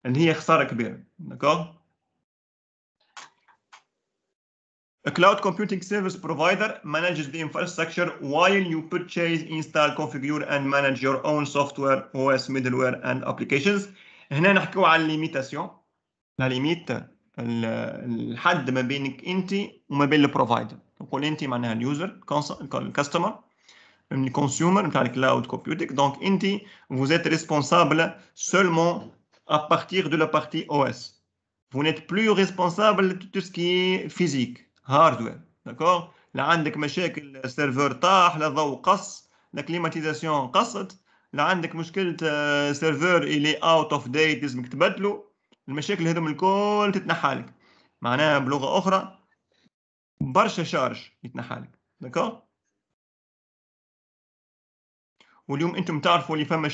اللي هي خساره كبيره. داكوغ. A cloud computing service provider manages the infrastructure while you purchase, install, configure and manage your own software, OS, middleware and applications. هنا نحكوا على الليميتاسيون، لا ليميت الحد ما بينك انت وما بين البروفايدر. نقول انت معناها اليوزر، الكاستمر، الكونسيومر نتاع الكلاود كومبيوتينغ. دونك انت vous êtes responsable seulement à partir de la partie OS. Vous n'êtes plus responsable de tout ce qui est physique. هاردوير. داكور. لا عندك مشاكل السيرفر طاح، لا ضوء قص، لا كليماتيزاسيون قصت، لا عندك مشكله سيرفر اللي اوت اوف ديت لازمك تبدله. المشاكل هذوم الكل تتنحى لك. معناها بلغه اخرى برشا شارج يتنحى لك. داكور. واليوم انتم تعرفوا اللي فما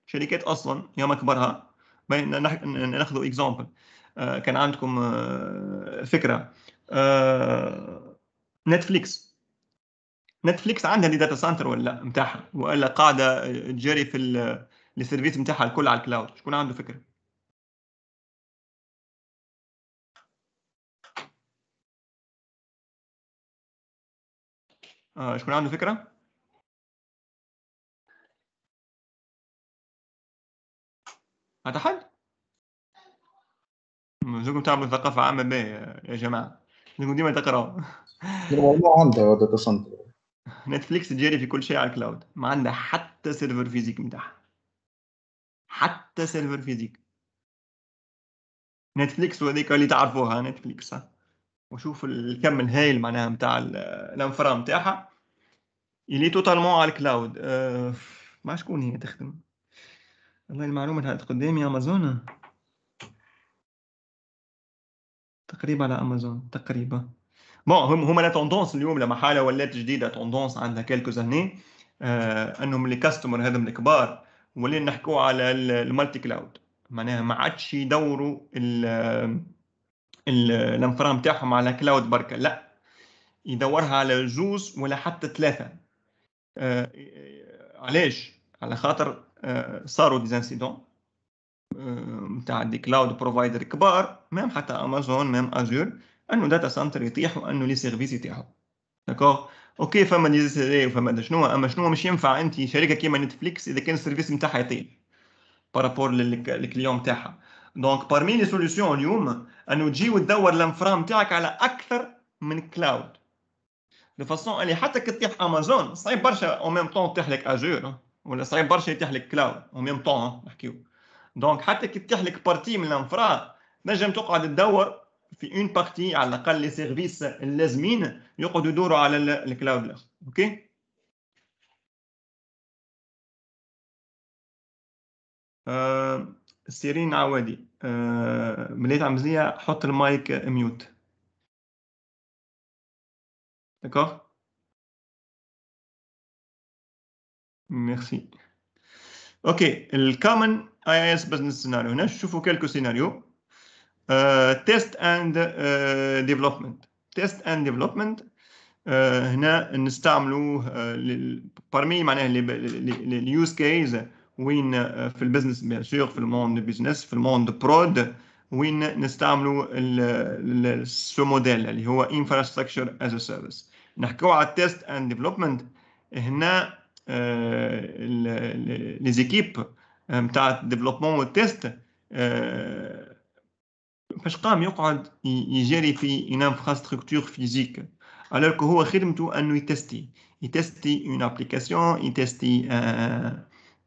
شركات اصلا يا ما كبرها. ناخذوا اكزامبل. كان عندكم فكره نتفليكس عندها دي داتا سنتر ولا لا نتاعها، ولا قاعده تجري في السيرفيس نتاعها الكل على الكلاود؟ شكون عنده فكره؟ شكون عنده فكره؟ هذا حد؟ لازمكم تعملوا ثقافه عامه به يا جماعه، لازمكم ديما تقراوا. والله عندها داتا سنتر. نتفليكس تجري في كل شيء على الكلاود، ما عندها حتى سيرفر فيزيك نتاعها، حتى سيرفر فيزيك. نتفليكس وهذيك اللي تعرفوها نتفليكس، وشوف الكم الهائل معناها نتاع الانفرا نتاعها اللي توتالمون على الكلاود. مع شكون هي تخدم؟ والله المعلومه هذه قدامي. امازون تقريبا، على امازون تقريبا. بون هما لا توندونس اليوم لما حاله ولات جديده، توندونس عندها كالكو زاني انهم لي كاستمر هذم الكبار ولين نحكوا على المالتي كلاود. معناها ما عادش يدوروا الانفرا نتاعهم على كلاود بركه، لا يدورها على جوز ولا حتى 3. علاش؟ على خاطر صاروا ديزانسيدون نتاع دي كلاود بروفايدر كبار، ميم حتى امازون ميم ازور، انه داتا سنتر يطيح وانه لي سيرفيس يطيحوا. داكور اوكي، فما دي سي وفما شنو، اما شنو مش ينفع انت شركه كيما نتفليكس اذا كان السيرفيس نتاعها يطيح بارابور للكليون نتاعها. دونك بارمي لي سوليسيون اليوم انه تجي وتدور الانفرا نتاعك على اكثر من كلاود، دو فاسون اللي حتى كي تطيح امازون صعيب برشا او ميم طون يطيح لك ازور، ولا صعيب برشا يطيح لك كلاود او ميم طون نحكيو. دونك حتى كي تطيح لك بارتي من الانفرا نجم تقعد تدور في اون بارتي على الاقل لي سيرفيس اللازمين يقعدوا يدوروا على الكلاود الاخر. اوكي سيرين عوادي مليت عمزية حط المايك ميوت. داكوغ ميرسي. اوكي الكومن اي اس بزنس سيناريو، هنا نشوفوا كلكو سيناريو. تيست اند ديفلوبمنت. تيست اند ديفلوبمنت هنا نستعملوه بارمي معناها اليوز كيز وين في البزنس بيان سور، في الموند بيزنس، في الموند برود، وين نستعملوا سو موديل اللي هو انفراستراكشر از ا سيرفيس. نحكيو على التيست اند ديفلوبمنت هنا. لي زيكيب نتاع الديفلوبمون والتيست فاش قام يقعد يجري في ان انفراستركتور فيزيك، alors que هو خدمته انه يتستي اون ابليكاسيون، يتستي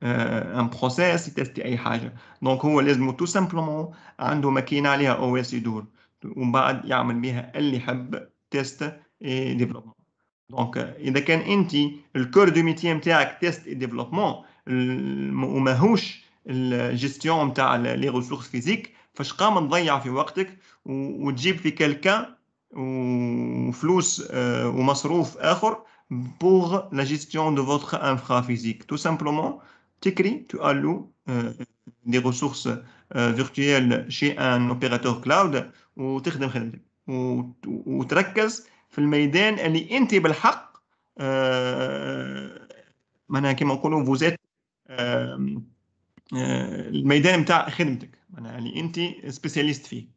ان بروسيس، يتستي اي حاجه. دونك هو لازم تو سامبلومون عنده ماكينه عليها او اس يدور، ومن بعد يعمل بها اللي يحب تيست اي ديفلوبمون. دونك اذا كان انت الكور دو ميتي نتاعك تيست اي ديفلوبمون وماهوش الجيستيون نتاع لي ريسورس فيزيك، فاش قام تضيع في وقتك وتجيب في كالكان وفلوس ومصروف اخر pour la gestion de votre infra physique. Tout simplement, tu alloues des ressources virtuelles chez un opérateur cloud وتخدم خدمتك وتركز في الميدان اللي انت بالحق معناها كما نقولوا فوزيت الميدان نتاع خدمتك، معناها اللي انت سبيسياليست فيه.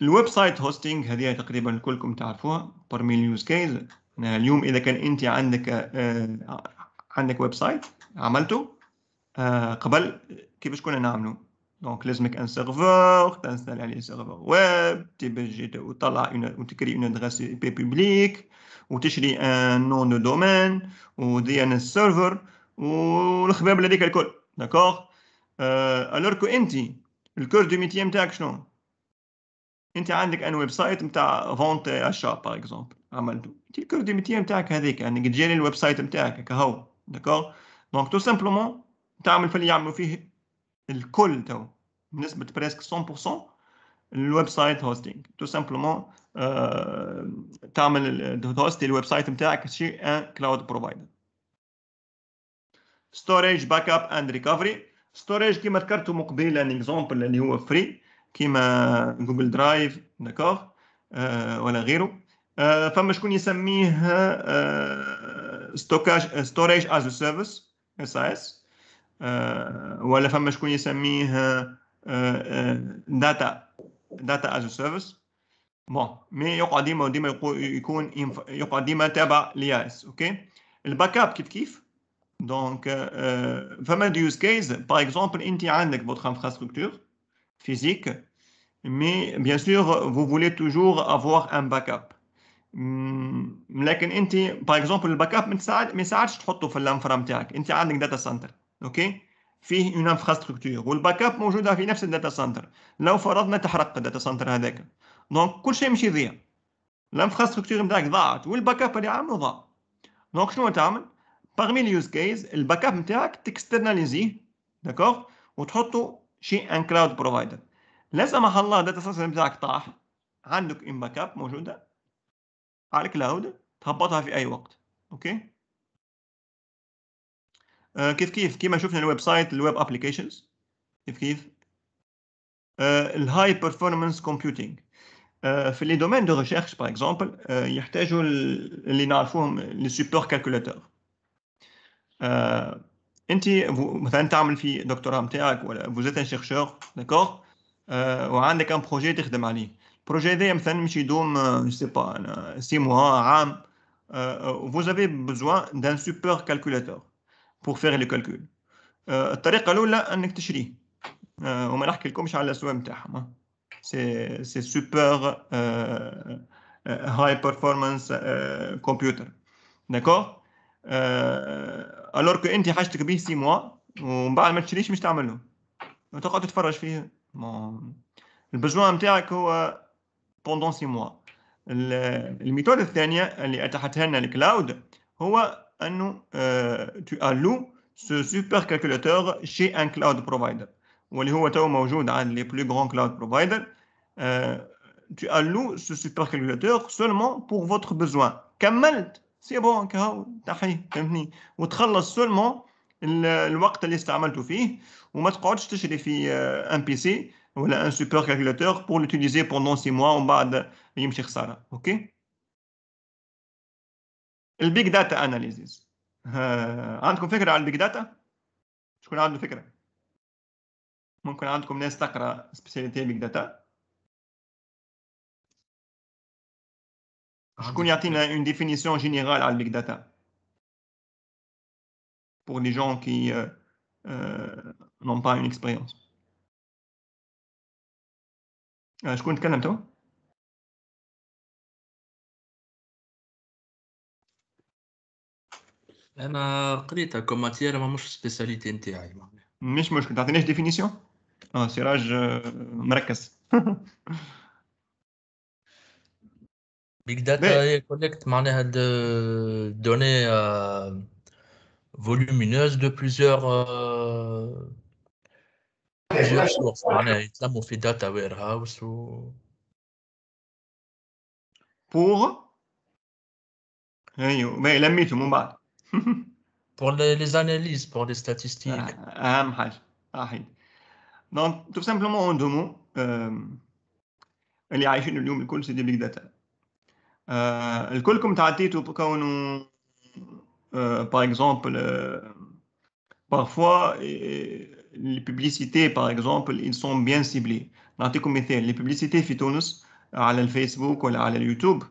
الويب سايت هوستينج هذه تقريبا كلكم تعرفوها برمي اليوز كيز. اليوم اذا كان انت عندك ويب سايت عملته قبل كيفاش كنا نعملوا، دونك لازمك ان سيرفور تنستال عليه سيرفور ويب، تبجي وتطلع وتكري اون ادريس اي بي بوبليك وتشري ان نون دو دومين ودي ان اس سيرفر والخباب هذيك الكل. داكوغ الوغ كو انت الكور دو ميتي نتاعك شنو؟ انت عندك ان ويب سايت نتاع فونت اشاب باغ اكزومبل عملته، انت الكور دو ميتي نتاعك هذيك انك تجيري الويب سايت نتاعك كهو. داكوغ دونك تو سامبلومون تعمل في اللي يعملوا فيه الكل تو بنسبه بريسك 100% الويب سايت هوستينج. تو سامبلومون تعمل هوستي الويب سايت نتاعك شي ان كلاود بروفايدر. ستوريج باك اب اند ريكفري. ستوريج كيما ذكرتوا مقبل ان اكزومبل اللي هو فري كيما جوجل درايف داكوغ ولا غيره. فما شكون يسميه ستوريج از سيرفيس اس اس، ولا فما شكون يسميه داتا از سيرفيس. بون مي يقعد ديما يكون يقعد ديما تابع لياس. اوكي الباك اب كيف دونك فما دو يوز كيز باغ اكزومبل انت عندك فوتر انفراستركتور physique, mais bien sûr, vous voulez toujours avoir un backup. لكن انت باغ اكزومبل الباك اب ما يساعدش تحطه في الانفرا نتاعك. انت عندك داتا سنتر اوكي فيه اون انفراستركتور والباك اب موجوده في نفس الداتا سنتر، لو فرضنا تحرق الداتا سنتر هذاك دونك كل شيء مش يضيع، الانفراستركتور نتاعك ضاعت والباك اب اللي عامله ضاع. دونك شنو تعمل؟ باغمي اليوز كيز الباك اب نتاعك تكسترناليزيه داكوغ وتحطه شي ان كلاود بروفايدر. لا سمح الله الداتا سنتر نتاعك طاح، عندك ان باك اب موجوده على الكلاود تهبطها في اي وقت. اوكي كيف كيما شفنا الويب سايت الويب ابليكيشنز كيف الهاي بيرفورمانس كومبيوتينج. في les domaines de recherche par exemple يحتاجوا اللي نعرفوهم les super calculateurs. انت مثلا تعمل في دكتوراه نتاعك ولا vous êtes un chercheur d'accord وعندك un projet تخدم عليه. البروجي هذا مثلا مش يدوم je sais pas 6 mois عام. vous avez besoin d'un super calculateur pour faire les calculs. الطريقة الأولى أنك تشريه وما نحكي لكمش على الأسواق نتاعهم. c'est super high performance computer d'accord. alors que انت حاجتك به 6 mois ومن بعد ما تشريش مش تعمل له تقعد تتفرج فيه. البزوان نتاعك هو pendant 6 mois. الميثود الثانية اللي أتاحتها لنا الكلاود هو أنه tu alloues ce super calculateur chez un cloud provider واللي هو تو موجود عند les plus grands cloud providers. tu alloues ce super calculateur seulement pour votre besoin. كملت سي بون كهو تحيه فهمتني وتخلص سولمون الوقت اللي استعملته فيه وما تقعدش تشري في ان بي سي ولا ان سوبر كالكولاتور pour l'utiliser pendant 6 mois ومن بعد يمشي خساره. اوكي. البيج داتا اناليزيز عندكم فكره على البيج داتا؟ شكون عنده فكره؟ ممكن عندكم ناس تقرا سبيسياليتي بيج داتا؟ شكون يعطينا une définition générale على البيج داتا pour les gens qui n'ont pas une expérience. شكون تكلم تو؟ انا قريتها كوماتير ما مش سبيساليتي نتاعي. مش مشكل تعطيناش ديفينيسيون؟ سراج مركز. بيج داتا هي كولكت معناها دوني volumineuses de plusieurs sources معناها يتلموا في داتا وير هاوس pour ايوه لميته من بعد. pour les analyses pour les statistiques. اهم حاجه واحد. دونك tout simplement en deux mots اللي عايشين اليوم الكل سي دي بيج داتا. الكلكم تعديتوا بكونوا par exemple parfois les publicités par exemple ils sont bien ciblées. نعطيكم مثال les publicités في تونس على الفيسبوك ولا على اليوتيوب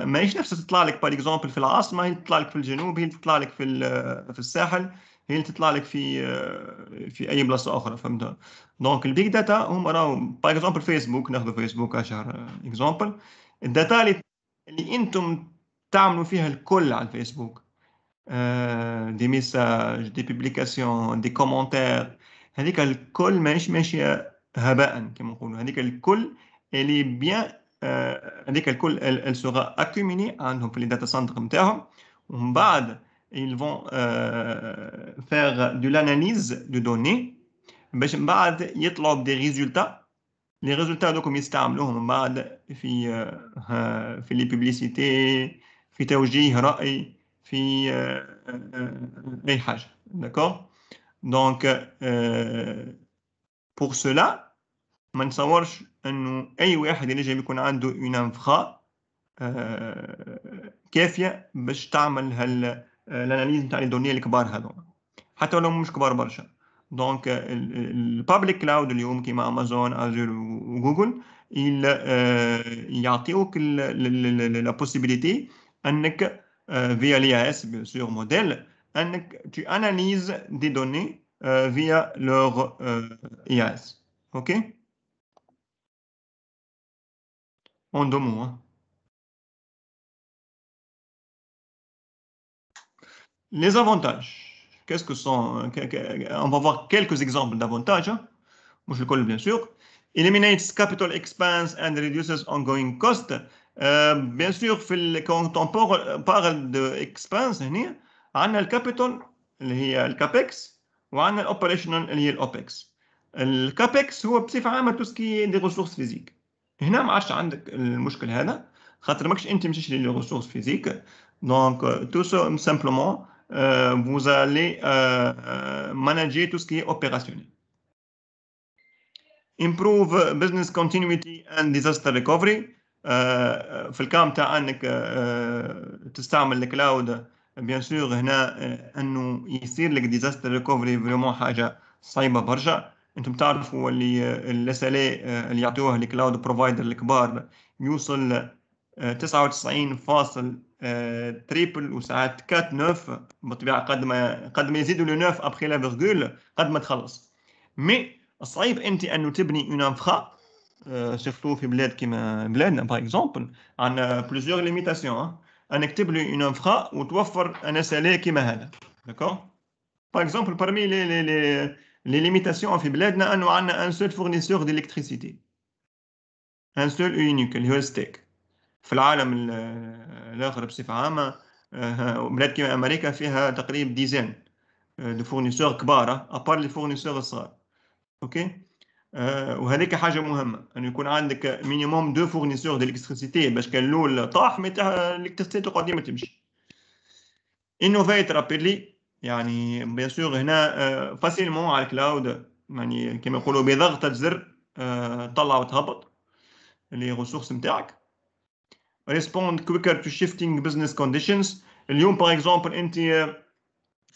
ماهيش نفس تطلع لك باغ اكزومبل في العاصمه هي تطلع لك في الجنوب هي تطلع لك في الساحل هي تطلع لك في اي بلاصه اخرى فهمت. دونك البيج داتا هم راهو باغ اكزومبل فيسبوك ناخذ فيسبوك اشهر اكزومبل. الداتا اللي انتم تعملوا فيها الكل على الفيسبوك دي ميساج دي بوبليكاسيون دي كومونتير هذيك الكل ماشيه هباء كما نقولوا. هذيك الكل اللي بيان هذيك الكل elle sera accumulée عندهم في les data centers نتاعهم ومن بعد ils vont faire de l'analyse de données باش من بعد يطلعوا بدي résultats. les résultats هذوكم يستعملوهم من بعد في les publicités في توجيه رأي في أي حاجة. d'accord. donc pour cela ما نتصورش انه اي واحد ينجم يكون عنده اون انفرا كافيه باش تعمل الاناليز نتاع لي دوني الكبار هذوما حتى لو مش كبار برشا. دونك البابليك كلاود اليوم كيما امازون ازور وجوجل يعطيوك لا بوسيبيليتي انك فيا لي اس بيان سور موديل انك tu analyses des données via leur IAS. ok. En deux mots. Les avantages. Qu'est-ce que sont... On va voir quelques exemples d'avantages. Moi, je le colle bien sûr. Eliminates capital expense and reduces ongoing cost. Bien sûr, quand on parle de expense, on a le capital, اللي هي الكابكس, وعندنا الاوبريشنال اللي هي الاوبكس. الكابكس هو بصفة عامة تسكي دي ريسورس فيزيك. هنا ما عادش عندك المشكل هذا خاطر ماكش انت مش تشري لي ريسورس فيزيك. دونك tout simplement vous allez manager tout ce qui est opérationnel. improve business continuity and disaster recovery. في الكام تاع انك تستعمل الكلاود بيان سور هنا انه يصير لك ديزاستر ريكوفري فريمون حاجه صعيبه برشا. انتم تعرفوا اللي الاسالي اللي يعطوها الكلاود بروفايدر الكبار يوصل 99 تريبل وساعات 4 بالطبيعه قد ما يزيدوا لو 9 ابخي لا فيرغول قد ما تخلص. مي الصعيب انت انه تبني اون انفرا سيرتو في بلاد كيما بلادنا باغ اكزومبل عندنا بليزيور ليميتاسيون انك تبني اون انفرا وتوفر ان اسالي كيما هذا داكور. باغ اكزومبل بارمي لي ليميتاسيون في بلادنا انه عندنا ان سول فورنيسور ديليكتريسيتي ان سول يونيك اللي هو ستيك. في العالم الاخر بصفه عامه بلاد كيما امريكا فيها تقريبا ديزين دو فورنيسور كبار ابار لي فورنيسور الصغار. اوكي وهذيك حاجه مهمه انه يكون عندك مينيموم 2 فورنيسور ديليكتريسيتي باش كان الاول طاح الالكتريسيتي تقعد ديما تمشي. انوفيت رابيدلي يعني بيان سور هنا فاسيلمون على الكلاود يعني كما يقولوا بضغطه زر طلع وتهبط لي ريسورس نتاعك. respond quicker to shifting business conditions. اليوم باغ اكزومبل انت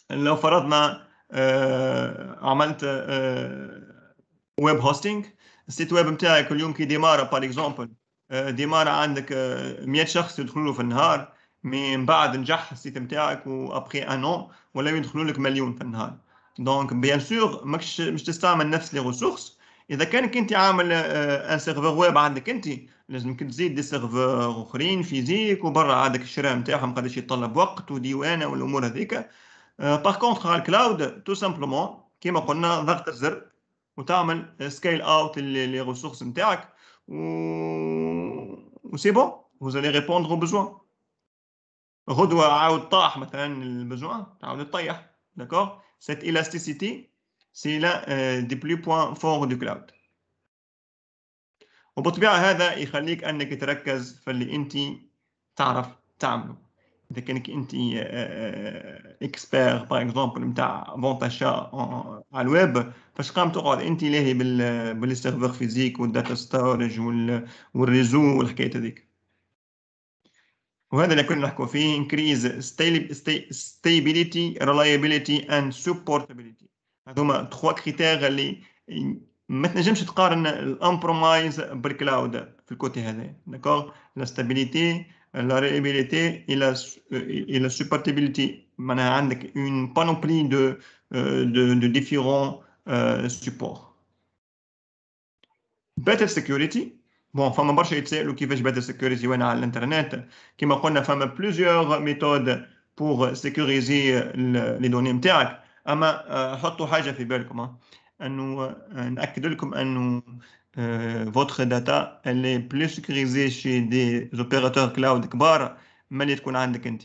لو فرضنا عملت ويب هوستينج السيت ويب نتاعك اليوم كي ديمارا باغ اكزومبل ديمارا عندك 100 شخص يدخلوا له في النهار من بعد نجح السيت نتاعك وابخي ان اون ولا يدخلوا لك مليون في النهار. دونك بيان سور ماكش مش تستعمل نفس لي ريسورس. اذا كانك انت عامل ان سيرفر ويب عندك انت لازمك تزيد دي سيرفر اخرين فيزيك وبرا عندك الشراء نتاعهم قداش يتطلب وقت وديوانه والامور هذيك. باغ كونتر على الكلاود تو سامبلومون كيما قلنا ضغط الزر وتعمل سكيل اوت لي ريسورس نتاعك و سي بون vous allez répondre aux besoins. غدوه عاود طاح مثلا البزوان تعاود تطيح داكور. cette élasticité c'est là des plus points forts du cloud. وبالطبيعه هذا يخليك انك تركز في اللي انت تعرف تعمله. اذا كانك انت اكسبير باغ اكزومبل نتاع فونت اشا على الويب فاش قام تقعد انت لاهي بالسيرفر فيزيك والداتا ستورج والريزو والحكايه هذيك. وهذا اللي كنا نحكوا فيه increase stability reliability and supportability. هذوما 3 كريتير اللي ما تنجمش تقارن الان برومايز بالكلاود في الكوتي هذا داكور. لا ستابيليتي لا ريلابيليتي et la supportability معناها عندك une panoplie de différents supports. better security بون فما برشا يتسالوا كيفاش better security وين على الانترنت. كما قلنا فما plusieurs méthodes pour sécuriser les données نتاعك. اما حطوا حاجه في بالكم انه ناكد لكم انه votre data elle est plus sécurisée chez des opérateurs cloud كبار من اللي تكون عندك انت.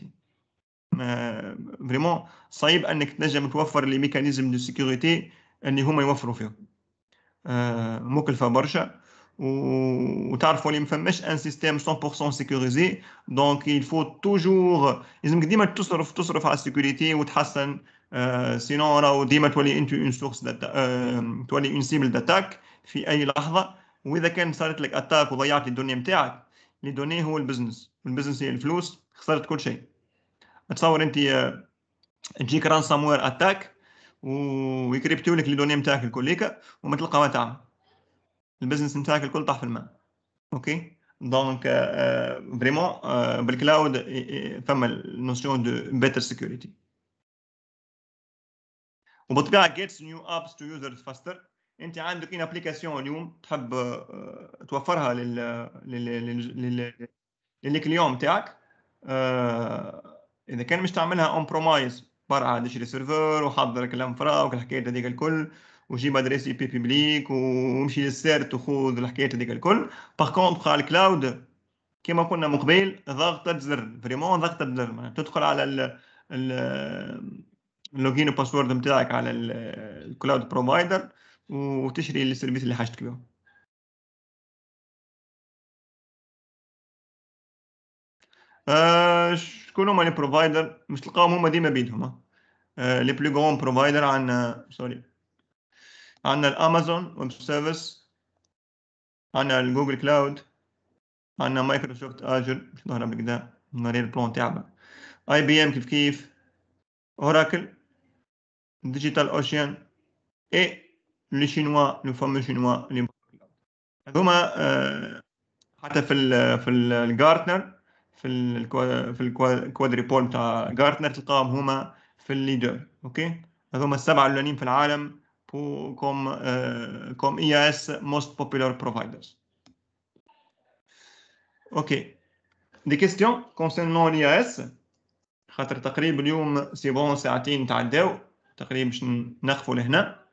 فريمون صعيب انك تنجم توفر لي ميكانيزم دو سيكوريتي اللي هما يوفروا فيهم مكلفه برشا. وتعرفوا اللي ما فماش ان سيستيم 100% سيكوريزي دونك il faut toujours لازمك ديما تصرف على السيكوريتي وتحسن سينون راهو ديما تولي انت اون سورس تولي اون سيبل داتاك في اي لحظه. واذا كان صارت لك اتاك وضيعت الدنيا نتاعك لي دوني هو البزنس والبزنس هي الفلوس خسرت كل شيء. تصور انت تجيك رانساموير اتاك ويكريبتيو لك لي دوني نتاعك الكليكا وما تلقى ما تعمل البزنس نتاعك الكل طاح في الماء. اوكي دونك فريمون بالكلاود فما النوسيون دو بيتر سيكوريتي. وبالطبيعه جيتس نيو ابس تو يوزرز فاستر. انت عندك ان ابليكاسيون اليوم تحب توفرها للكليون نتاعك. اذا كان مش تعملها اون برومايز برا تشري سيرفر وحضر كلام فراغ والحكايه هذيك الكل وجيب ادريس اي بي بيبليك ومشي للسيرت وخذ الحكايه هذيك الكل. باغ كونطخ على الكلاود كما قلنا مقبل ضغطه زر فريمون ضغطه زر تدخل على اللوجين وباسورد نتاعك على الكلاود بروفايدر وتشري السيرفيس اللي حاجتك به. شكون هما لي بروفايدر مش تلقاهم هما ديما بيدهم. لي بلو غون بروفايدر عندنا عندنا الامازون ويب سيرفيس عندنا الجوجل كلاود، عندنا مايكروسوفت اجر مش ظاهره بكدا نوري البلان تاعها، اي بي ام كيف اوراكل، ديجيتال اوشيان، اي لي شينوا لو فامو شينوا اللي هذوما حتى في الجارتنر في الكوادريبول بتاع جارتنر تلقاهم هما في الليدر. اوكي هذوما السبعه الاولانيين في العالم كوم اي اس موست بوبولار بروفايدرز. اوكي دي كيستيون كونسيرنون الاي اس، خاطر تقريبا اليوم سي بون ساعتين تعداو تقريبا باش نقفوا لهنا.